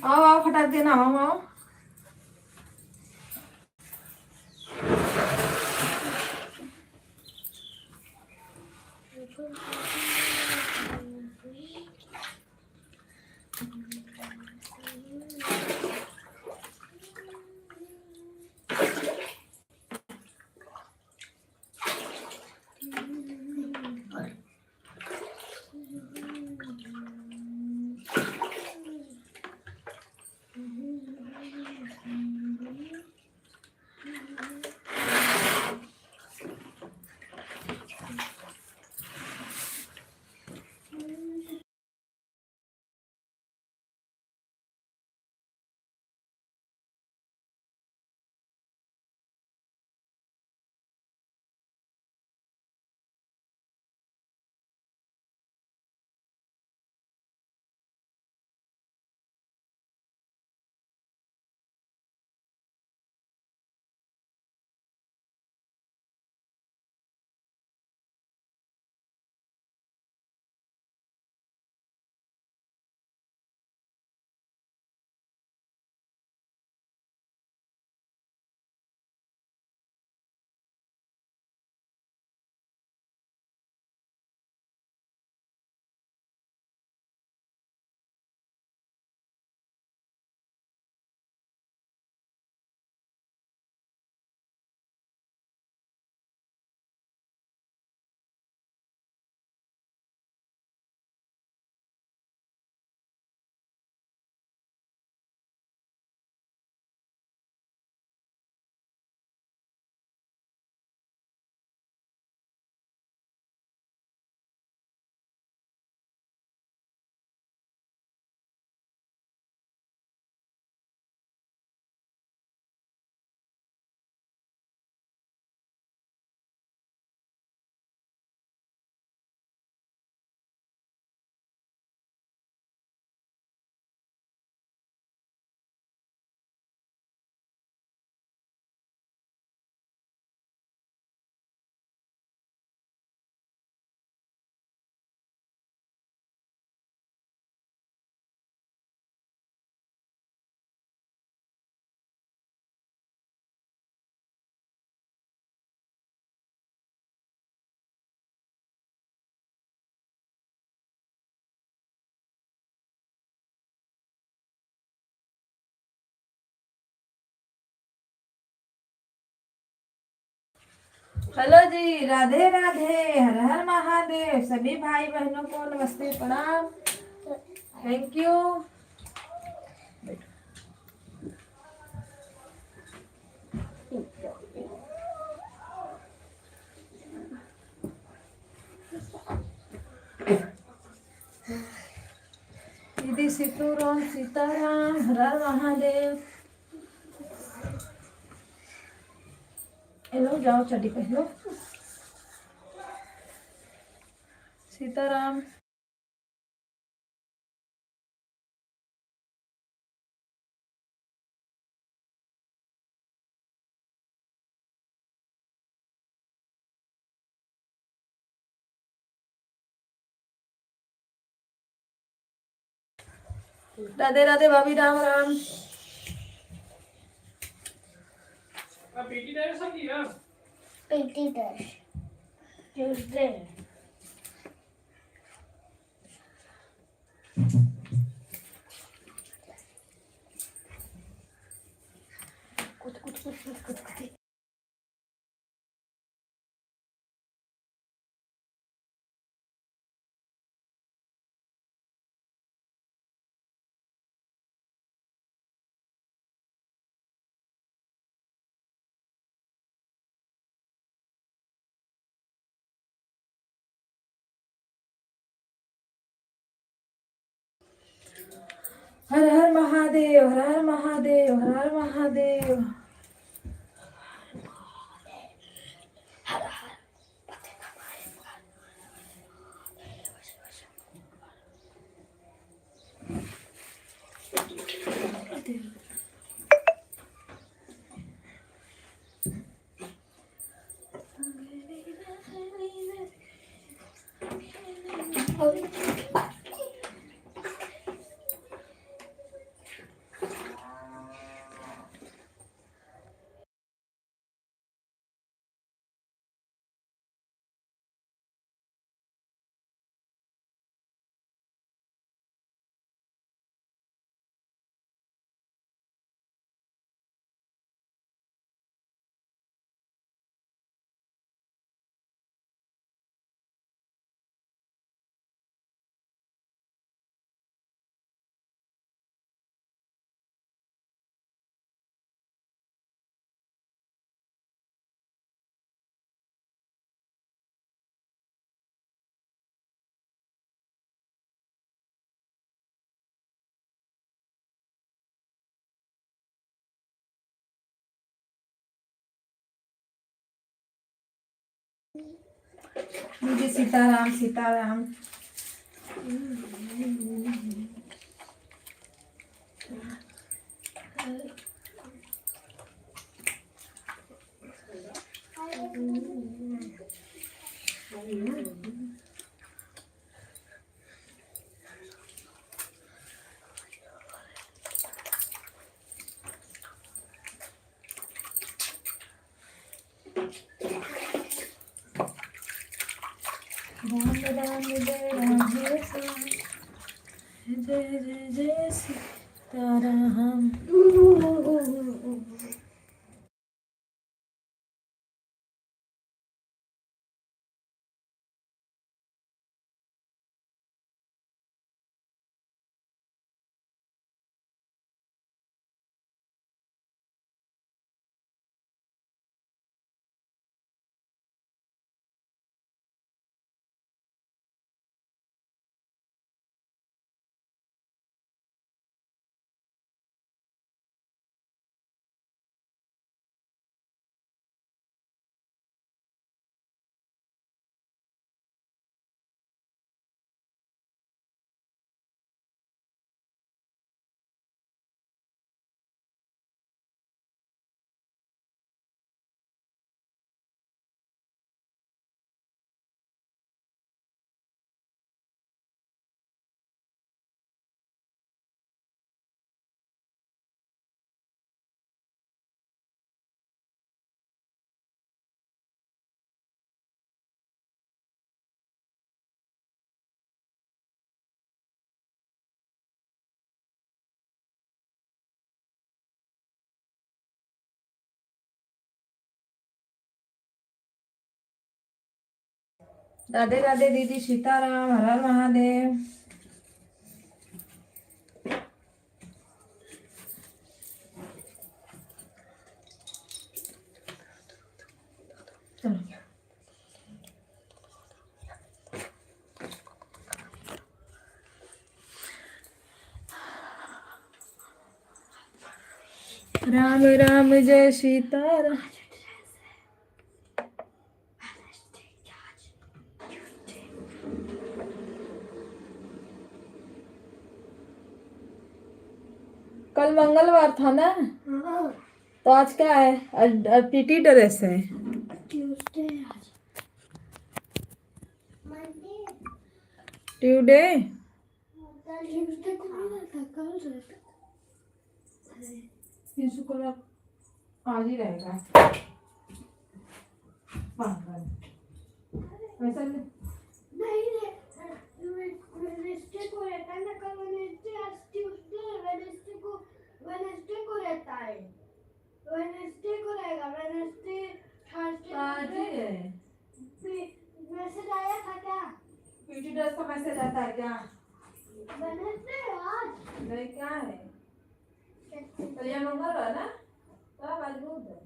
आओ आओ फटाक देना, आओ आओ। हेलो जी, राधे राधे, हर हर महादेव। सभी भाई बहनों को नमस्ते, प्रणाम, थैंक यू। दीदी सीतूराम सीताराम, हर हर महादेव। हेलो, जाओ चड्डी पहनो। सीताराम। राधे राधे भाभी, राम राम। पेटी टेस्ट ट्यूसडे कुछ कुछ कुछ कुछ कुछ कुछ हर हर महादेव, हर हर महादेव, हर हर महादेव। दीदी सीताराम सीताराम। राम राम जय राम जय श्याम, जय जय जय सीताराम। राधे राधे दीदी सीताराम, हर हर महादेव। चलो राम राम जय सीताराम। कल मंगलवार था ना, तो आज क्या है? पीटी ड्रेस है। ट्यूसडे आज ट्यूसडे ट्यूसडे को नहीं रहता, कल रहता। शुक्र आज ही रहेगा। वैसा नहीं रे, वेडनेसडे को रहता है ना, कल वेडनेसडे, आज ट्यूसडे, वेडनेसडे को रहता है, वेडनेसडे को रहेगा, वेडनेसडे थर्सडे आज ही है। मैसेज आया था क्या? पीटी ड्रेस का मैसेज आता है क्या? वेडनेसडे आज नहीं, क्या है? तो ये मंगलवार ना, तब आज बुध है।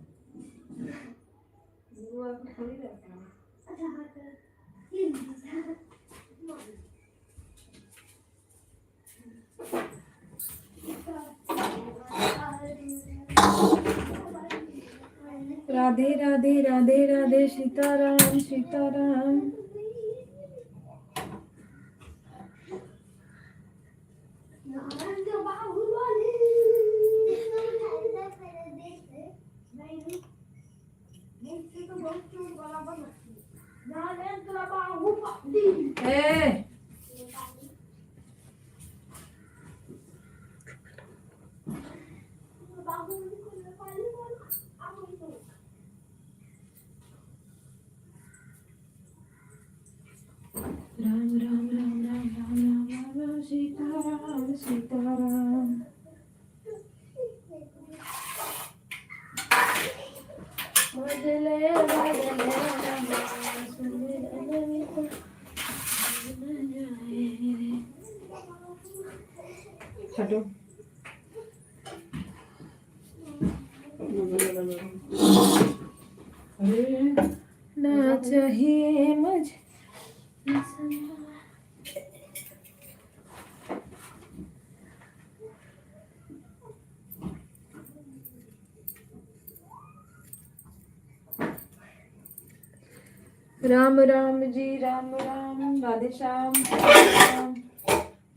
गुरुवार को थोड़ी रहता है। अच्छा हाँ कर राधे राधे राधे राधे सीताराम सीताराम। नरेंद्र बाहुबली नहीं तो बहुत चोट बराबर लगती है। नरेंद्र बाहुबली ए बाहुबली को नेपाली बोलो आप तो राम राम राम राम राम राम राम राम सीताराम सीताराम। बदले बदले हटो। ना चाहिए मुझे राम राम जी, राम राम, राधे श्याम, राधे श्याम।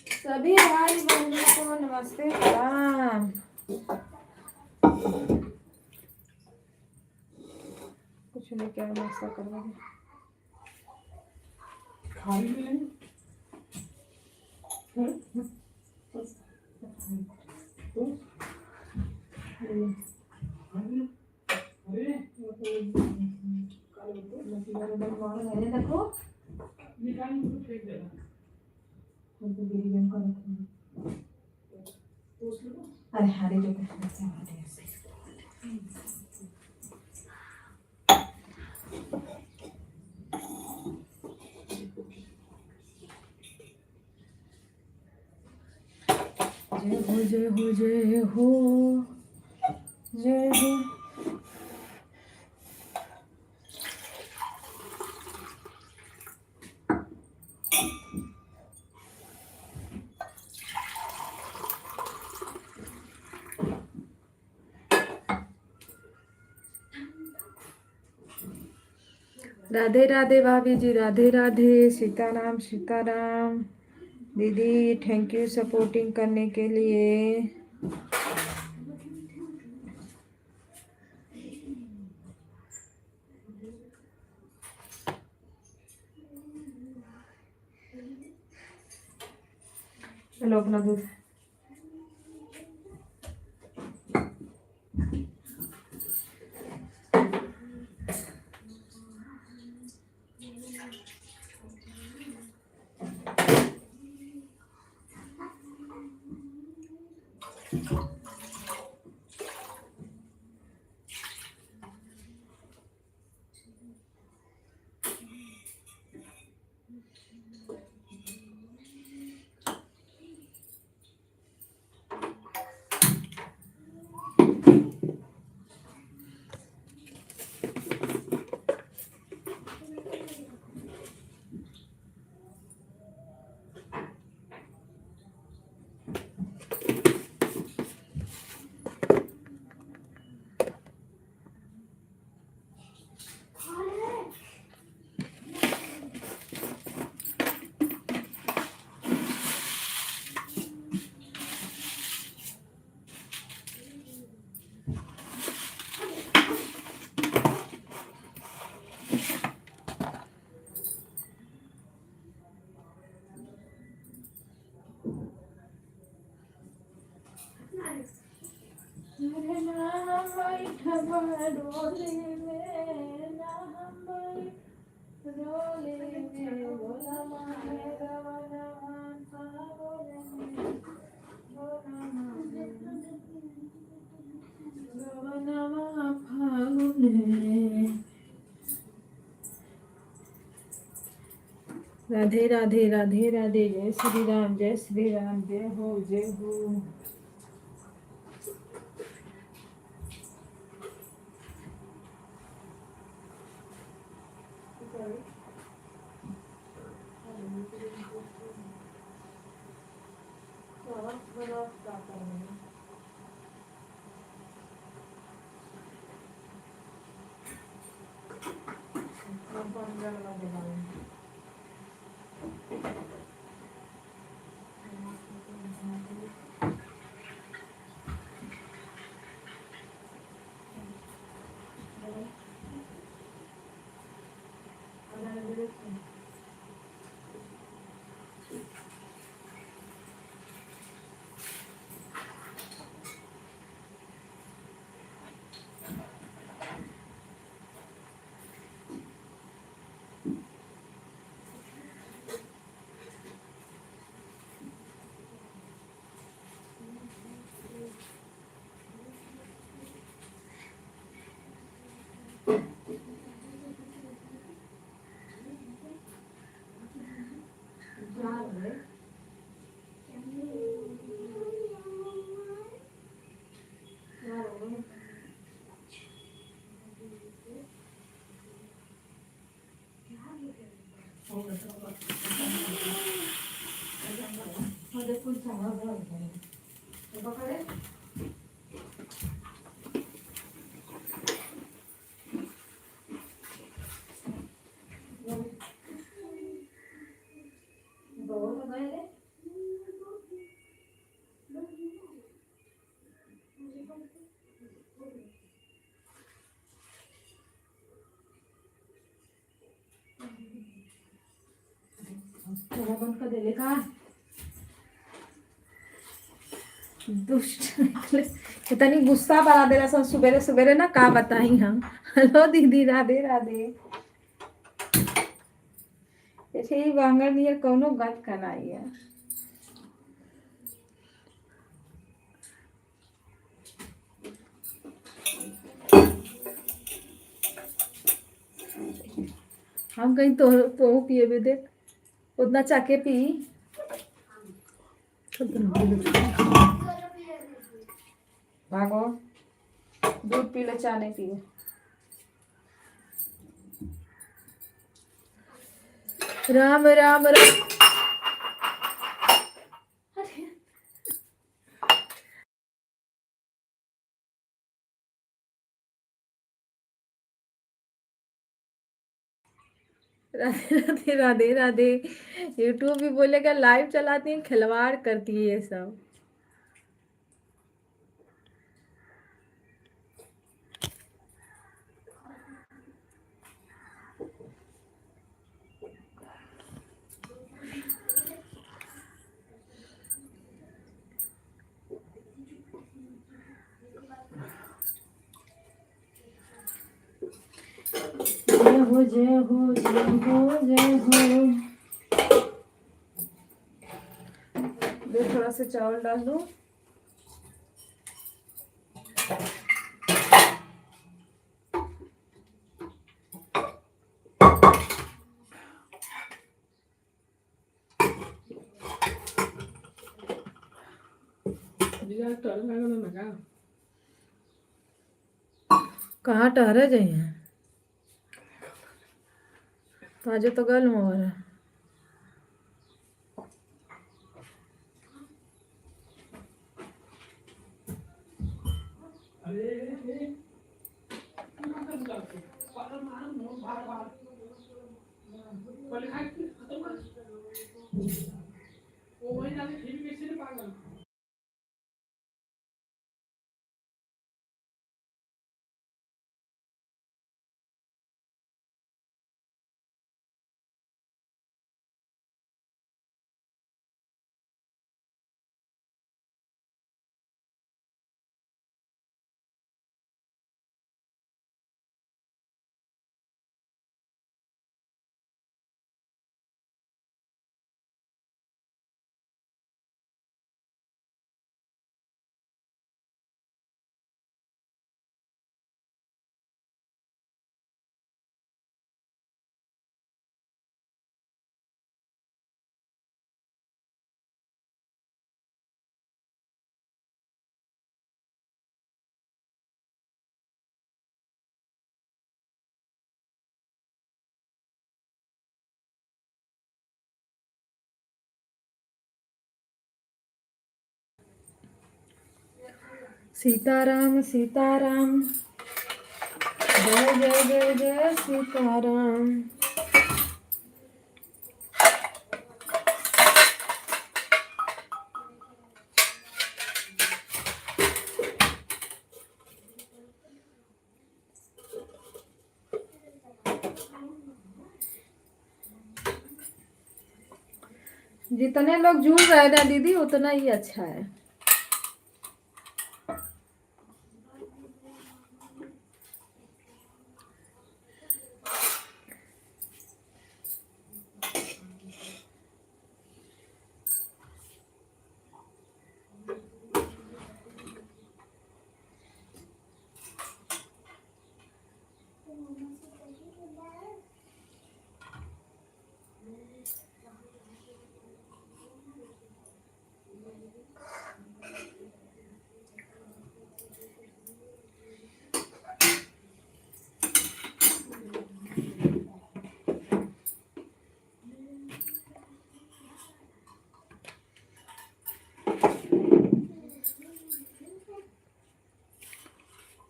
सभी भाई बहनों को नमस्ते, प्रणाम। कुछ नहीं, क्या नाश्ता करोगे? देखो अरे हरे जो जय हो जय हो जय हो जय हो। राधे राधे भाभी जी, राधे राधे, सीताराम सीताराम। दीदी थैंक यू सपोर्टिंग करने के लिए। चलो अपना दूध। राधे राधे राधे राधे, जय श्री राम जय श्री राम, जय हो जय हो। बंद कर दे लेखा दुष्ट निकले। इतनी गुस्सा बढ़ा दे रहा सब सुबेरे सुबेरे ना, का बताई हम। हेलो दीदी, राधे राधे। ऐसे ही बांगर नियर कौनो बात का नहीं है। हम कहीं तो पिए भी देख उतना चाके पी। भागो, दूध पी ले, चाय नहीं पिए। राम राम राम। राधे राधे राधे राधे। यूट्यूब भी बोलेगा लाइव चलाती है, खिलवाड़ करती है ये सब। जय हो जय हो जय हो जय हो। दे थोड़ा सा चावल डाल दो। कहाँ टहरे जाइए ताजे तो गल मोर है। सीताराम सीताराम, जय जय जय जय सीताराम। जितने लोग जुड़ रहे ना दीदी उतना ही अच्छा है।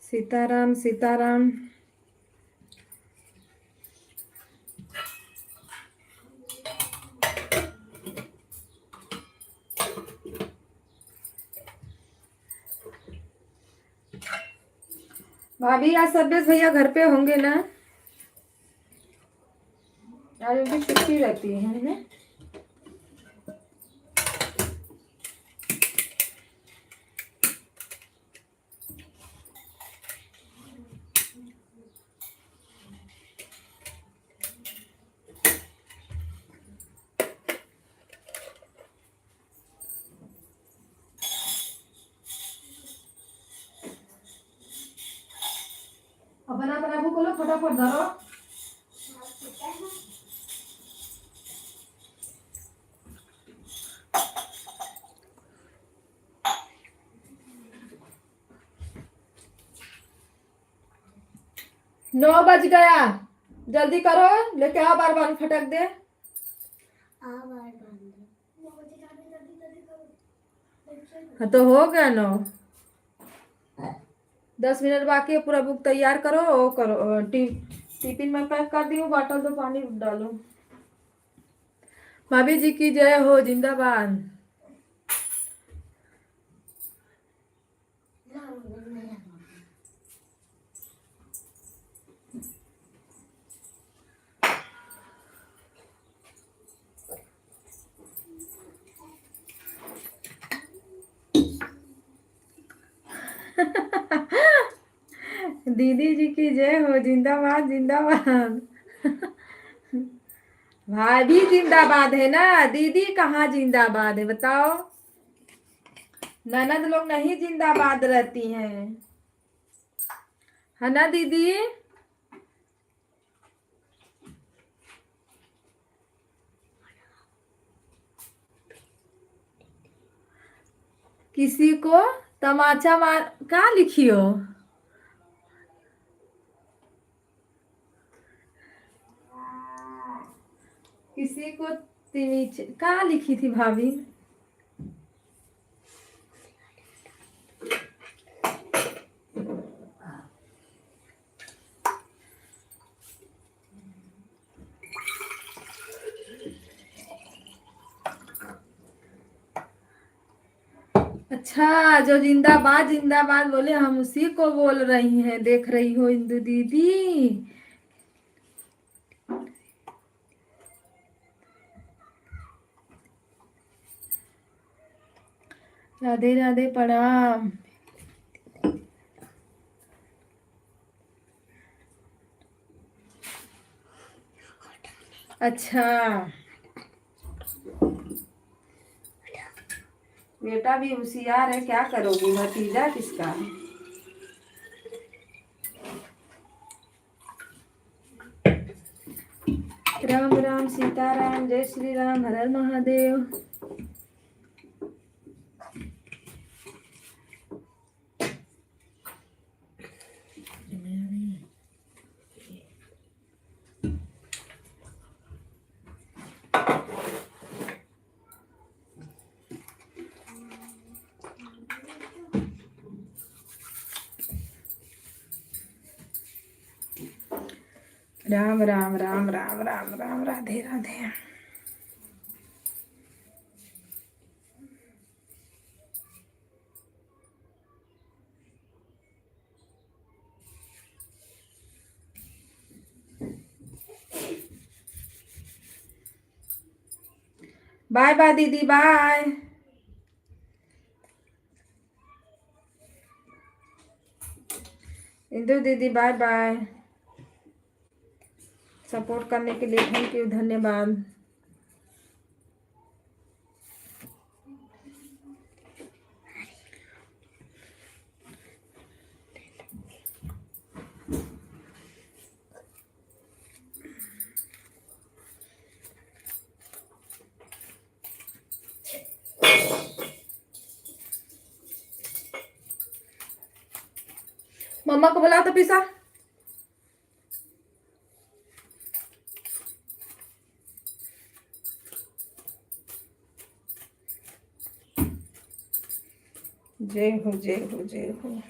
सीताराम सीताराम। भाभी आज सर्वेश भैया घर पे होंगे ना? आज उनकी छुट्टी रहती है ना? फटाफट धरो। ठीक है ना? नौ बज गया, जल्दी करो, लेके आओ बार बार फटक दे। आवाज बंद है। मुझे जल्दी जल्दी जल्दी करो। हाँ तो हो गया 9। 10 मिनट बाकी है, पूरा बुक तैयार करो, वो करो टिफिन में पैक कर दी हूँ, बॉटल तो पानी डालो। भाभी जी की जय हो, जिंदाबाद। दीदी जी की जय हो, जिंदाबाद जिंदाबाद। भाभी जिंदाबाद है ना, दीदी कहाँ जिंदाबाद है बताओ। ननद लोग नहीं जिंदाबाद रहती हैं, है ना दीदी। किसी को तमाचा मार कहाँ लिखी हो। किसी को तिमीच कहाँ लिखी थी भाभी। अच्छा, जो जिंदाबाद जिंदाबाद बोले हम उसी को बोल रही हैं, देख रही हो इंदु दीदी। राधे राधे, प्रणाम। अच्छा, बेटा भी होशियार है, क्या करोगी, भतीजा किसका है। राम राम सीताराम, जय श्री राम, हर हर महादेव। राम राम राम राम राम राम, राधे राधे। बाय बाय दीदी, बाय। इंदु दीदी बाय बाय। सपोर्ट करने के लिए थैंक यू, धन्यवाद। मम्मा को बुला तो पिसा। जय हो जय हो जय हो।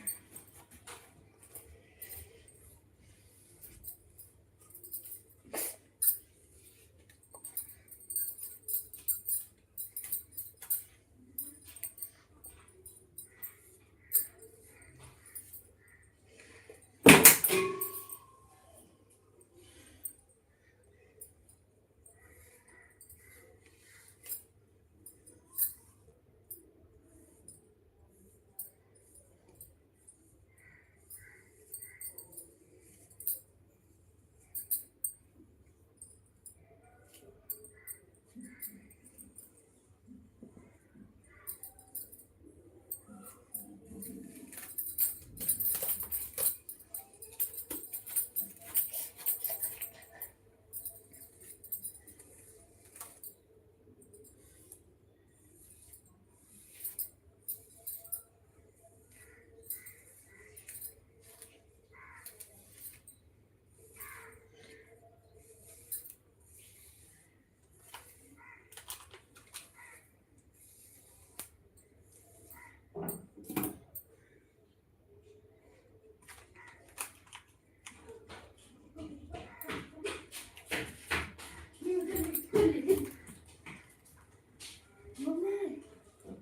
मम्मी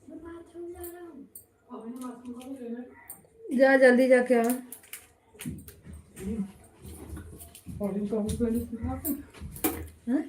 मैं बाथरूम जा रहा हूँ। जा जल्दी जाके आ। हाँ?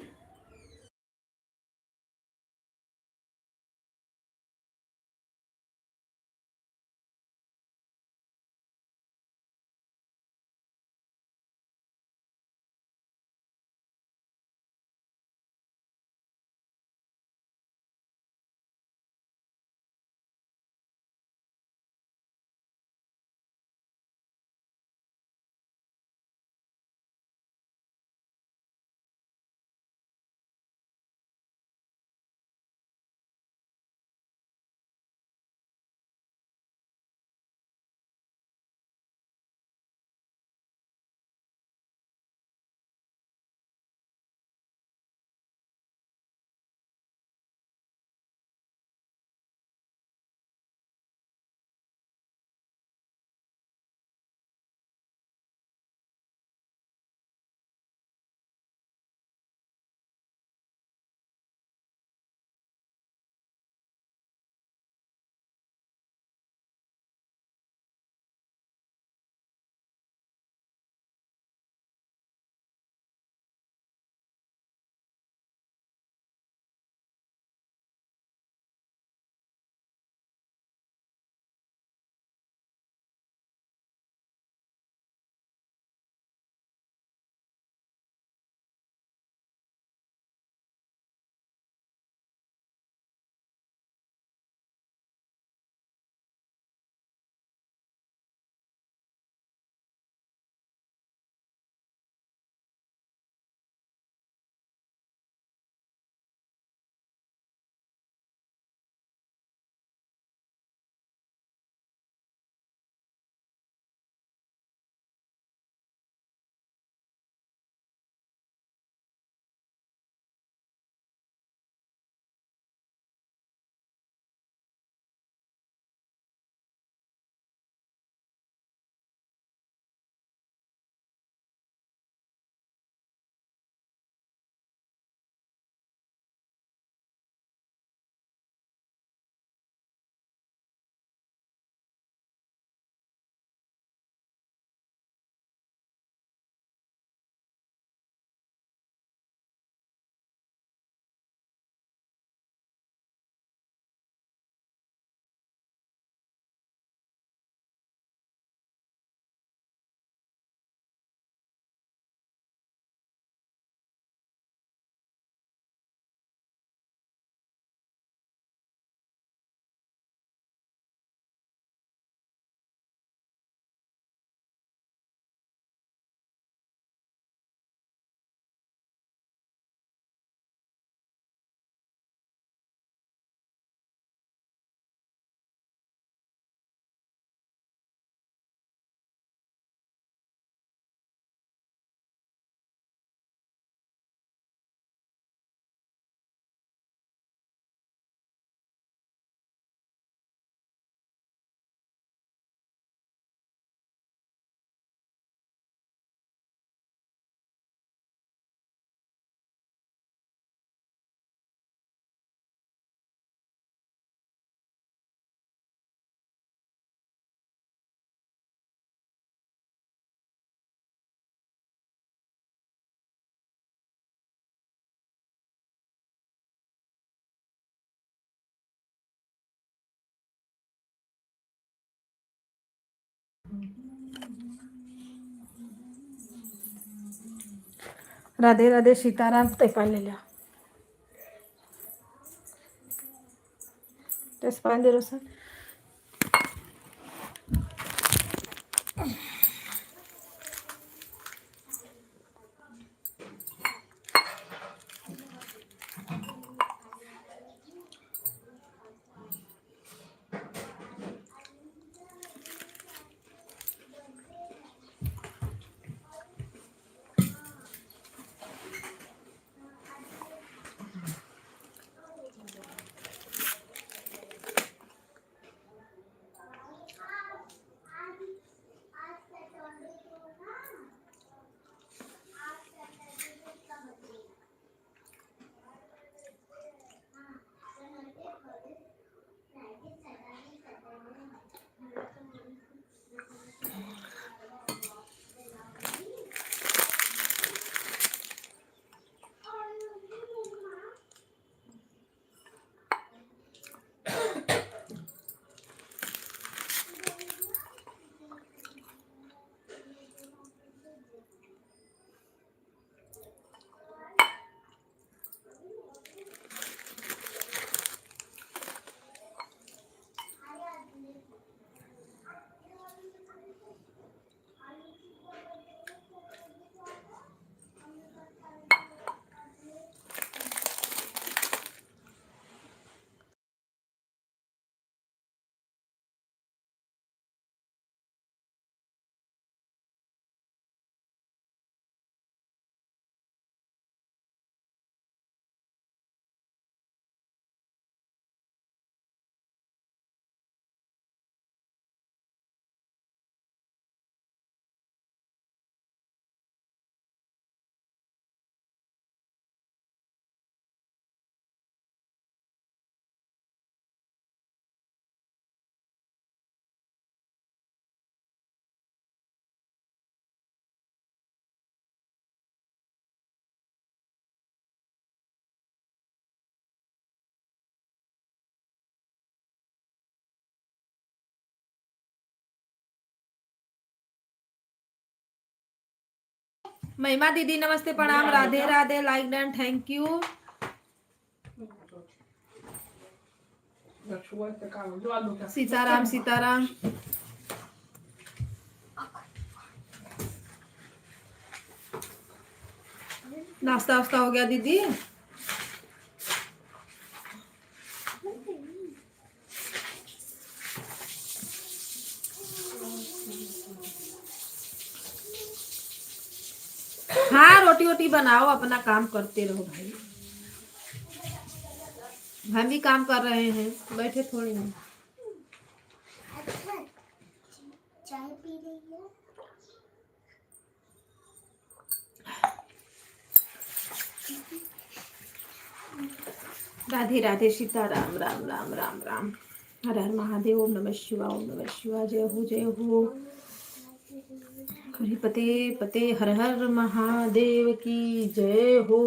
राधे राधे सीताराम ते पाहिलेल्या तेच पाहिजे रोज महिमा दीदी नमस्ते प्रणाम, Radhe Radhe, like done, thank you. Sitaram Sitaram. नाश्ता वास्ता हो गया दीदी? हाँ रोटी वोटी बनाओ, अपना काम करते रहो भाई, हम भी काम कर रहे हैं, बैठे थोड़ी हैं। अच्छा, चाय पी रही है? राधे राधे, सीताराम, राम राम राम राम, हर हर महादेव, ओम नमः शिवाय, ओम नमः शिवाय, जय हो जय हो। हरि पते पते, हर हर महादेव की जय हो।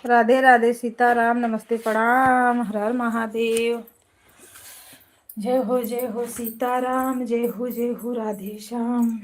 राधे राधे, सीताराम, नमस्ते, प्रणाम, हर हर महादेव। जय हो सीताराम, जय हो राधे श्याम।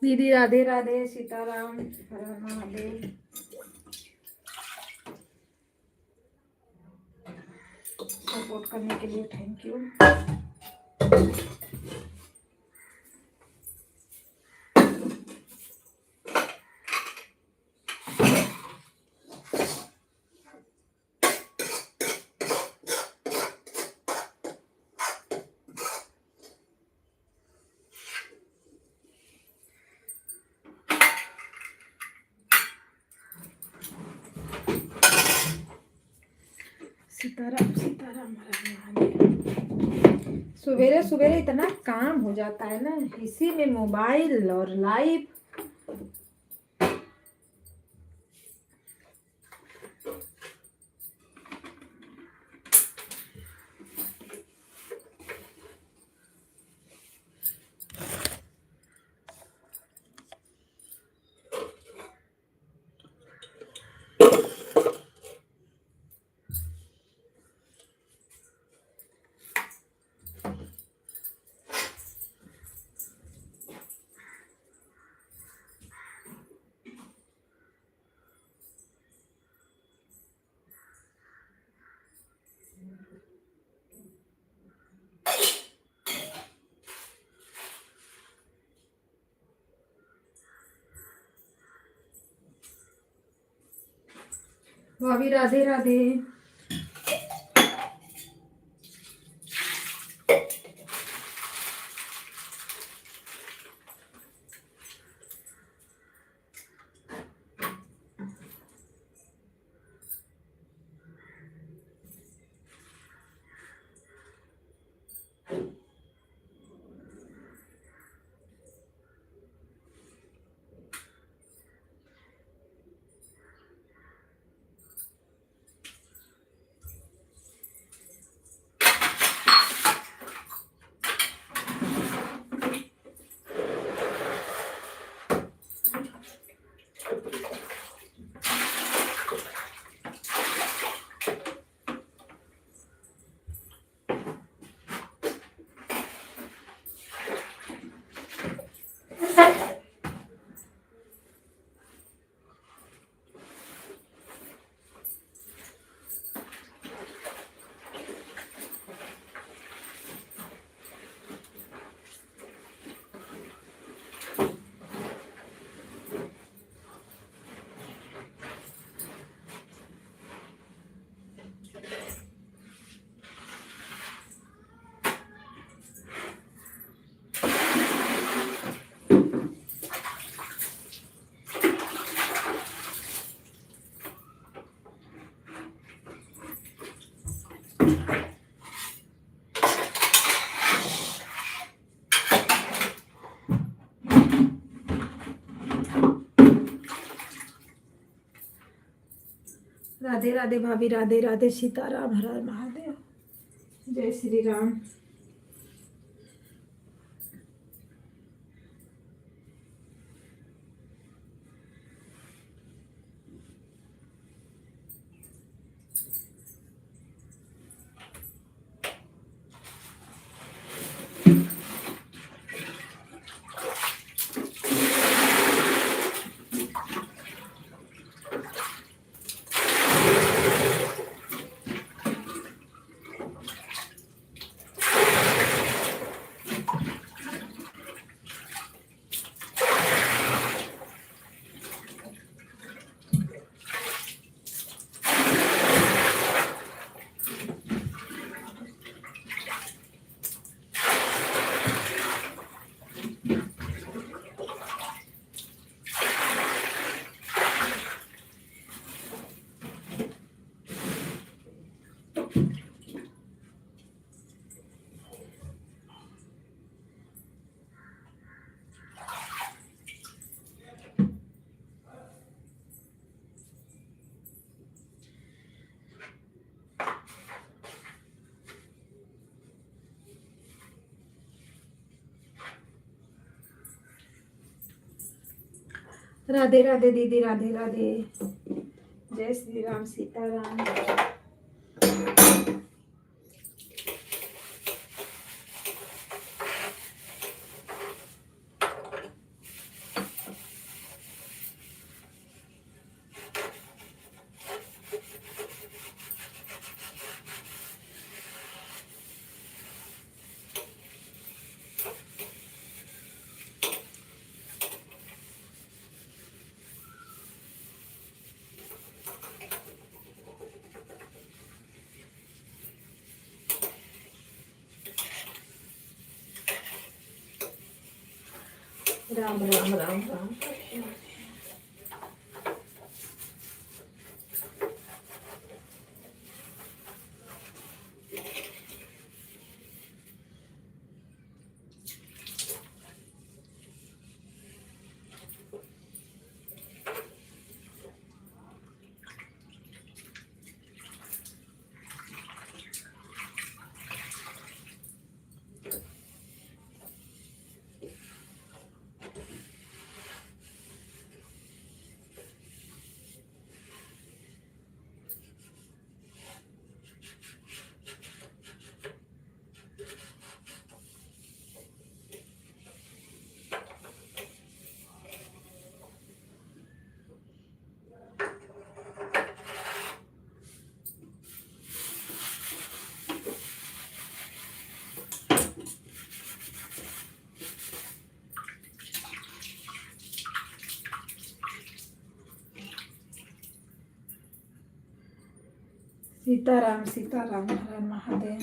दीदी राधे राधे, सीताराम, हर हर महादेव। सपोर्ट करने के लिए थैंक यू। सीताराम सीताराम, सवेरे सवेरे इतना काम हो जाता है ना, इसी में मोबाइल और लाइव। भाभी राधे राधे। राधे राधे भाभी, राधे राधे, सीताराम, हर हर महादेव, जय श्री राम। राधे राधे दीदी, राधे राधे। जय श्री राम, सीताराम। राम राम राम राम। सीताराम सीताराम, हर हर महादेव।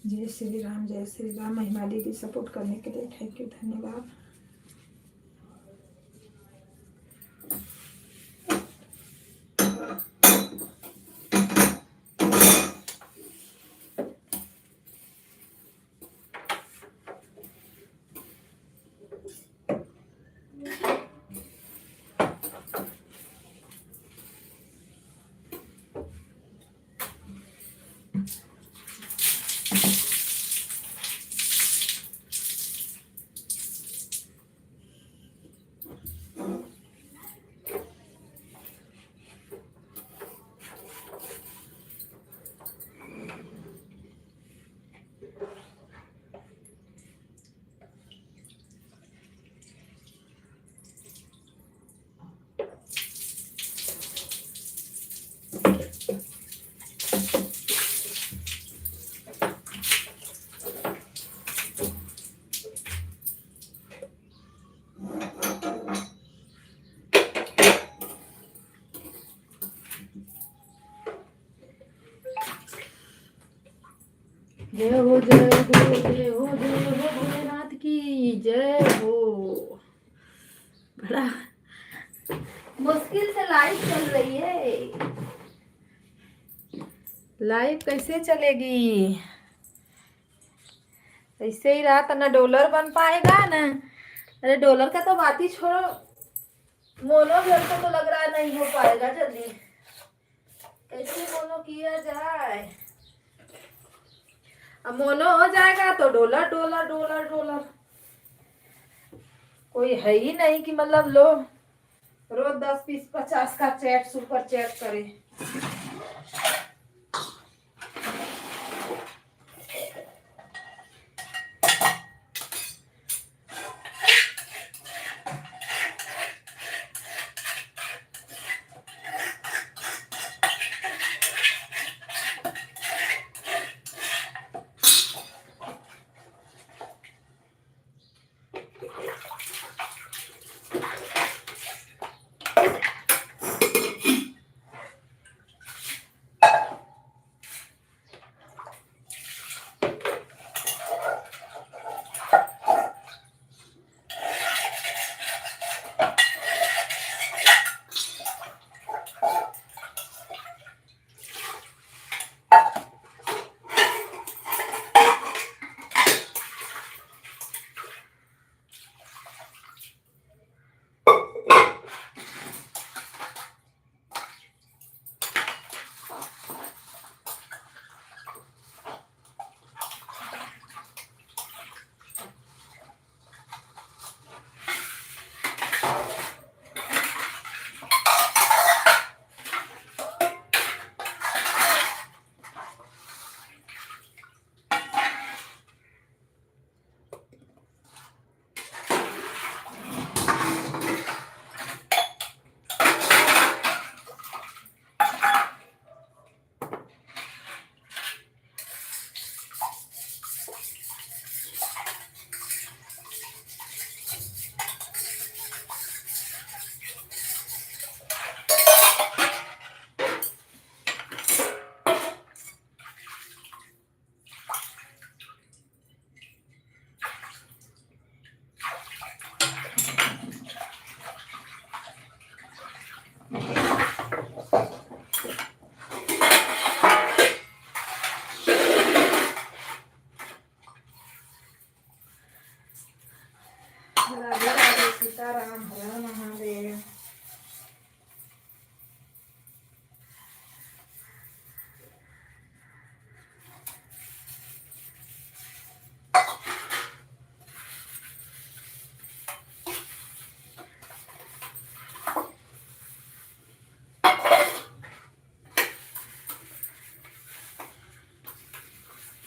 जय श्री राम, जय श्री राम। महिमा दीदी सपोर्ट करने के लिए थैंक यू, धन्यवाद। जय हो जय हो जय हो जय हो भोलेनाथ की जय हो। बड़ा मुश्किल से लाइव चल रही है। लाइव कैसे चलेगी? ऐसे ही रहा तो ना डॉलर बन पाएगा ना। अरे डॉलर का तो बात ही छोड़ो, मोनो घर को तो लग रहा है नहीं हो पाएगा जल्दी। कैसे मोनो किया जाए? अब मोनो हो जाएगा तो डॉलर डॉलर डॉलर डॉलर। कोई है ही नहीं कि मतलब लो रोज 10 20 50 का चैट सुपर चैट करे।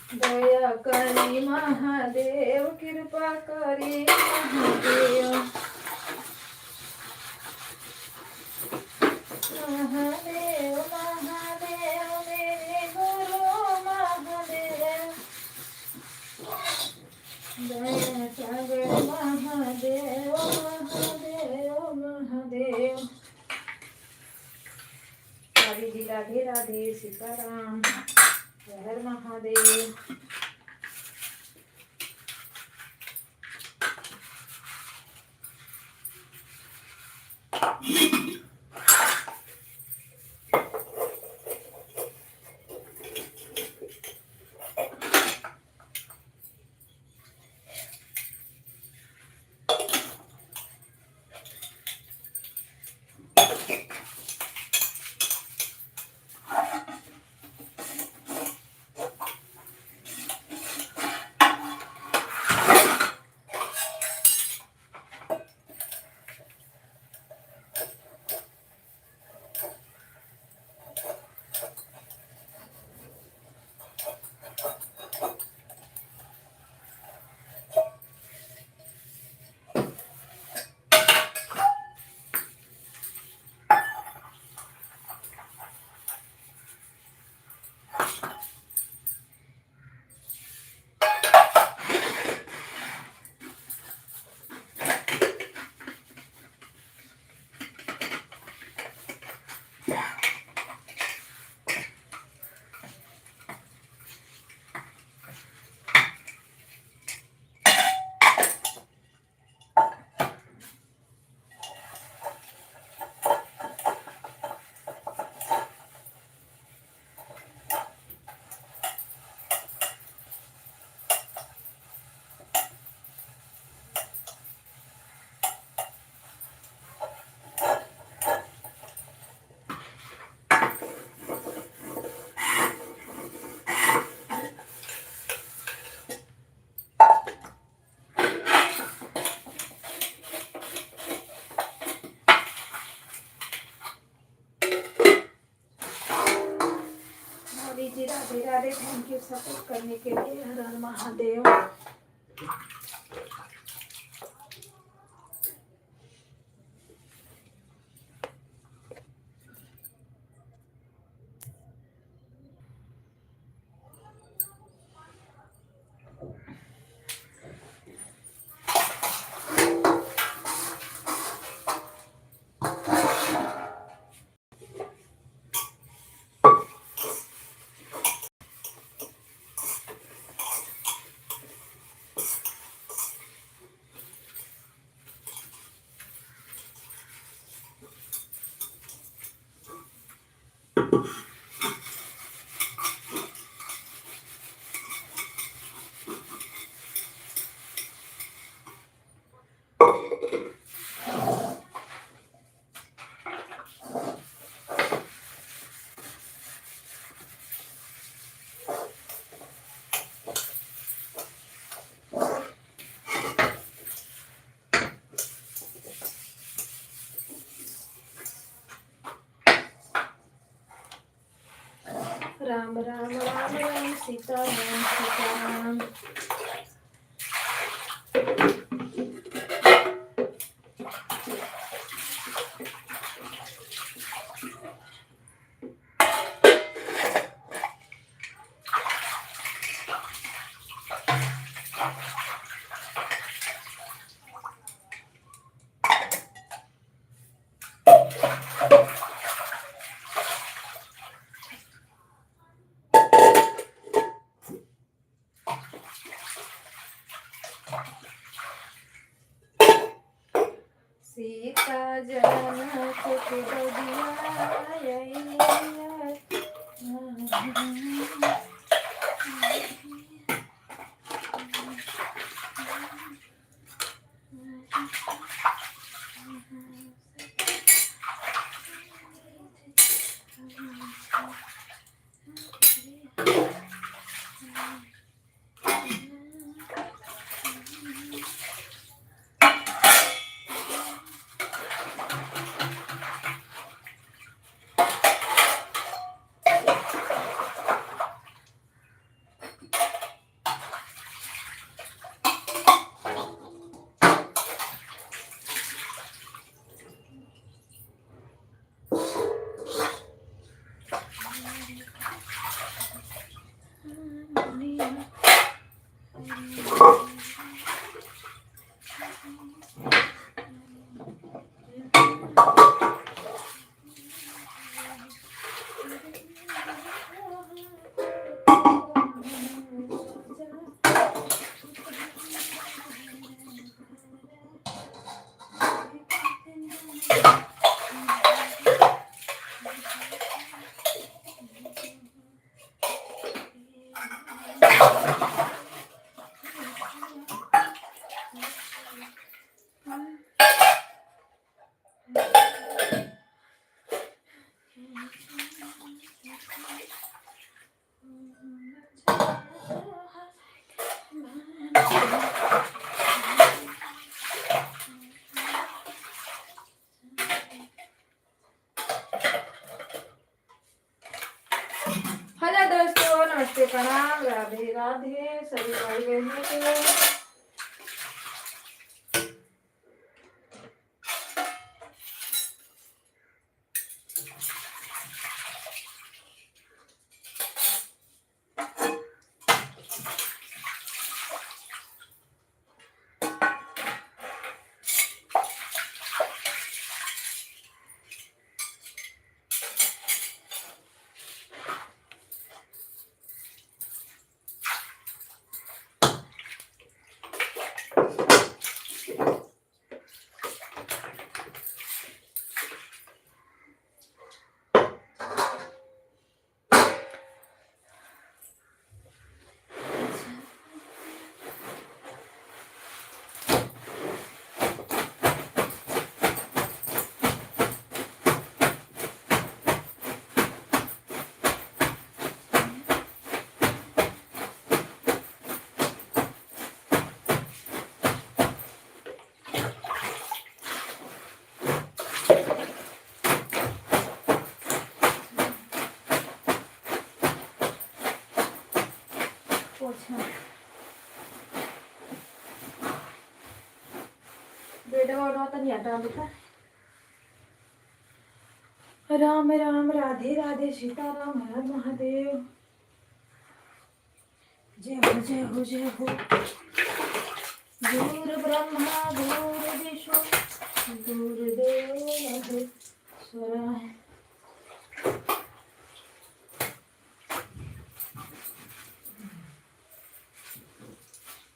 दया करी महादेव, कृपा करी महादेव। महादेव महादेव मेरे गुरु महादेव, दया सागर महादेव महादेव महादेव। राधे जी, राधे राधे, सीताराम, हर हर महादेव। जी, Radhe Radhe, thank you support करने के लिए, हर हर महादेव। राम राम राम राम, सीताराम सीताराम। सीता जनक के हेलो दोस्तों, नमस्ते, प्रणाम, राधे राधे सभी भाई बहनों को। राम राम, राधे राधे, सीताराम, हर महादेव। जय हो जय हो जय हो। गुरु ब्रह्मा गुरु विष्णु गुरुदेव महेश्वरा।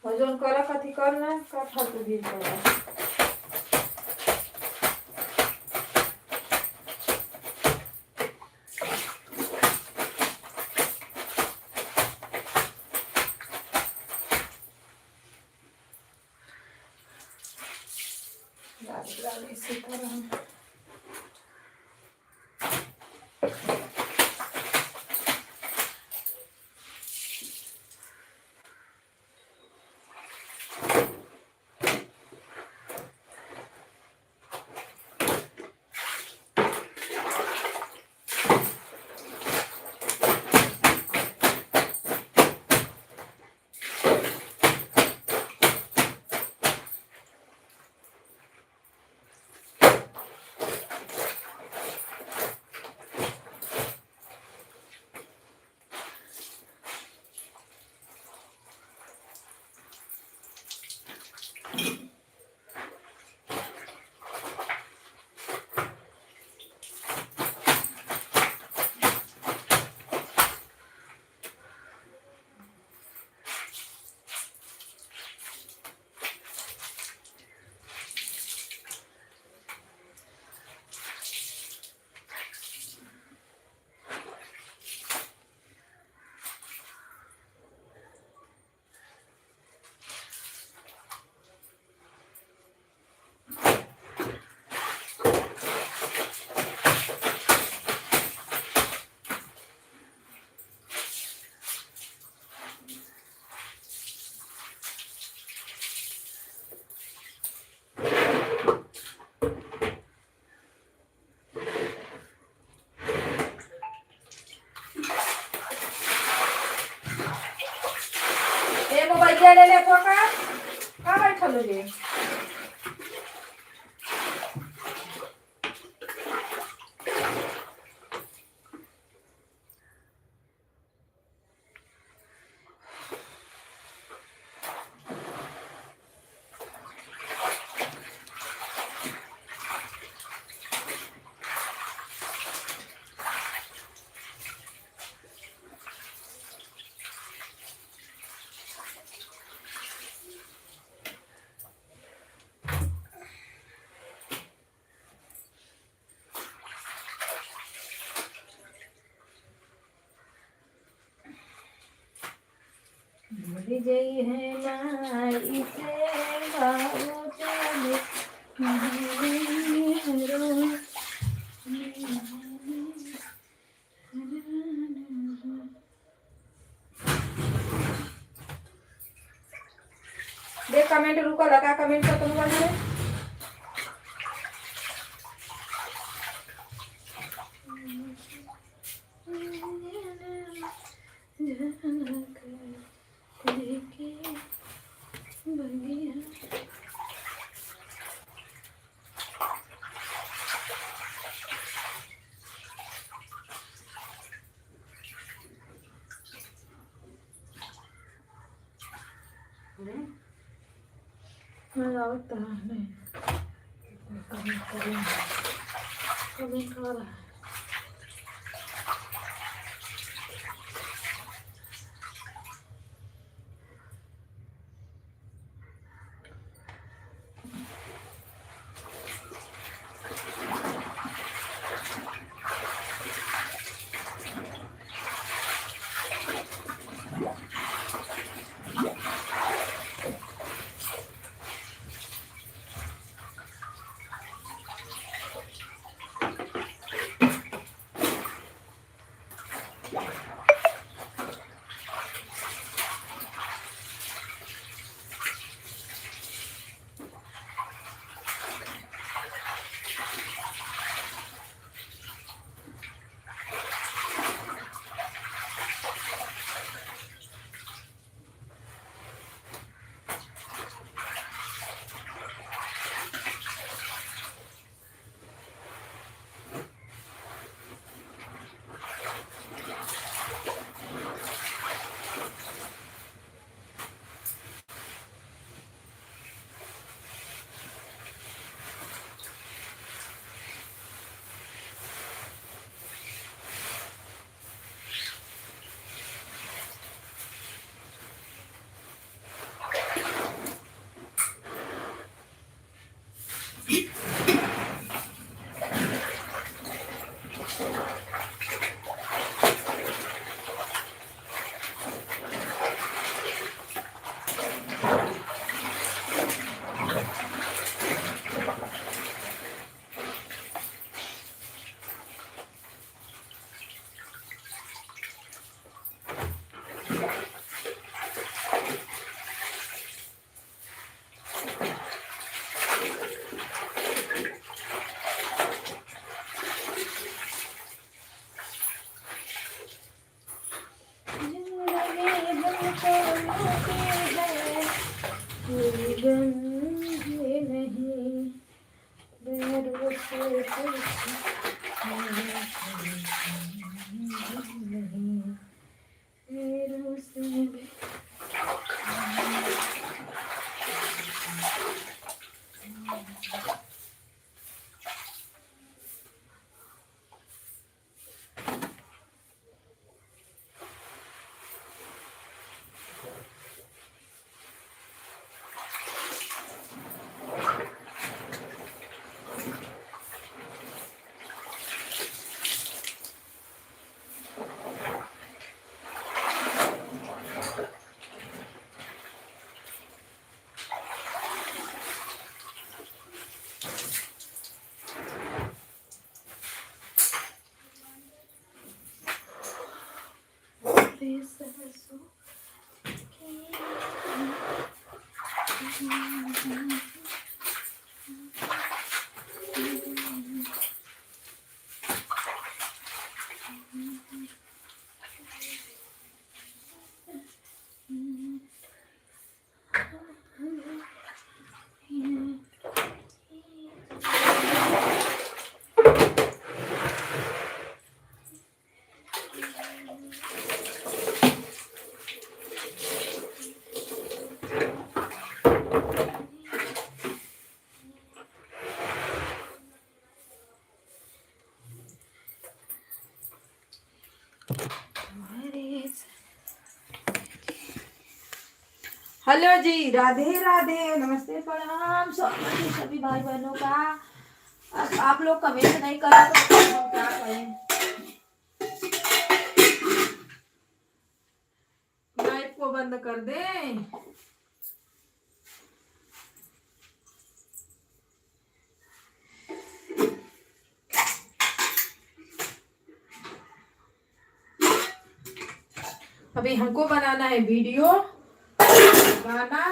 भजन करा कथी करना का फालतू दिन करा। राधे राधे, सीताराम। ले ले फोका का बैठल रे। विजयी है माई सेवा वो चले देख कमेंट रुको लगा कमेंट कर तुम बोल मजा आता नहीं कमेंट कर रहा है हेलो जी, राधे राधे, नमस्ते, प्रणाम सभी भाई बहनों का। आप लोग कमेंट नहीं कर रहे तो हम क्या करें। लाइव को वो बंद कर दे। अभी हमको बनाना है वीडियो, गाना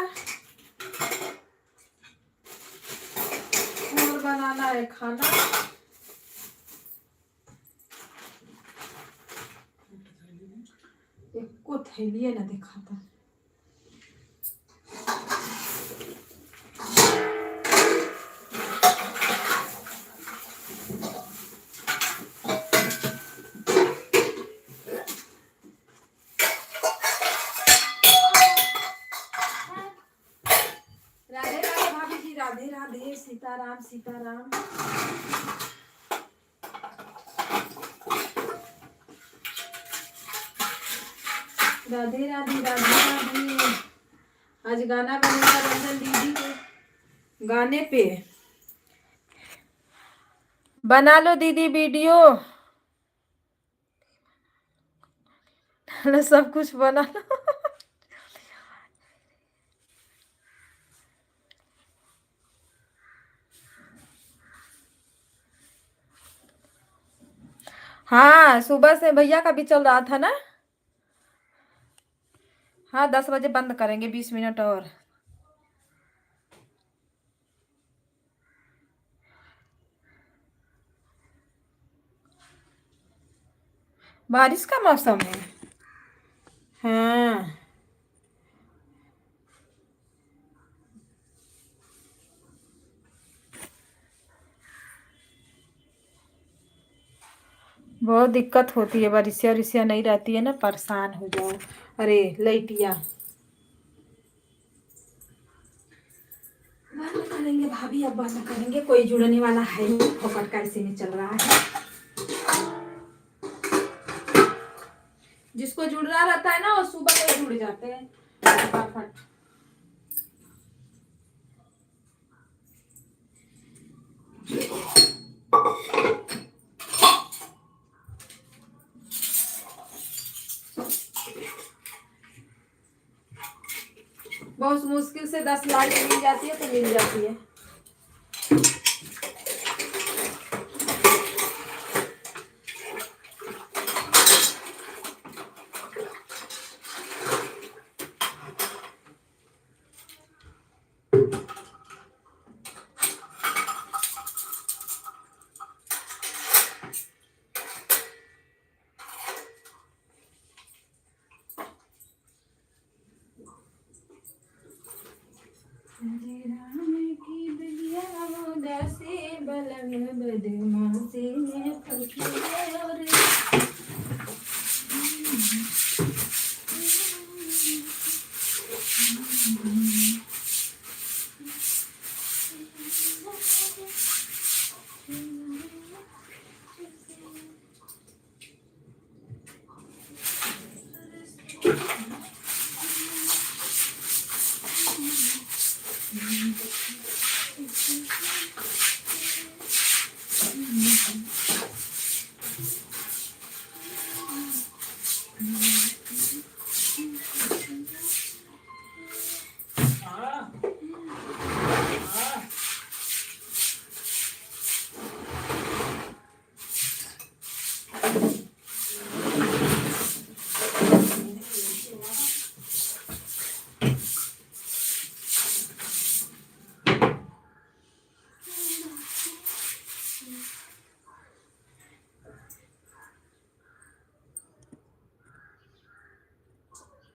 और बनाना है खाना। एक को थैली ना दिखाता। राधे राधे भाभी जी, राधे राधे, सीताराम सीताराम। राधे राधे राधे राधे। आज गाना बनेगा रंजन दीदी के गाने पे। बना लो दीदी वीडियो। सब कुछ बना लो। हाँ, सुबह से भैया का भी चल रहा था ना। हाँ, 10 बजे बंद करेंगे, 20 मिनट और। बारिश का मौसम है। हाँ, बहुत दिक्कत होती है, बारिशिया उरिशिया नहीं रहती है ना, परेशान हो जाओ। अरे लाइटिया बंद करेंगे भाभी, अब बंद करेंगे, कोई जुड़ने वाला है नहीं, फोकट का इसी में चल रहा है। जिसको जुड़ रहा रहता है ना, वो सुबह में जुड़ जाते हैं फटाफट। बहुत मुश्किल से 10 लाख मिल जाती है तो मिल जाती है।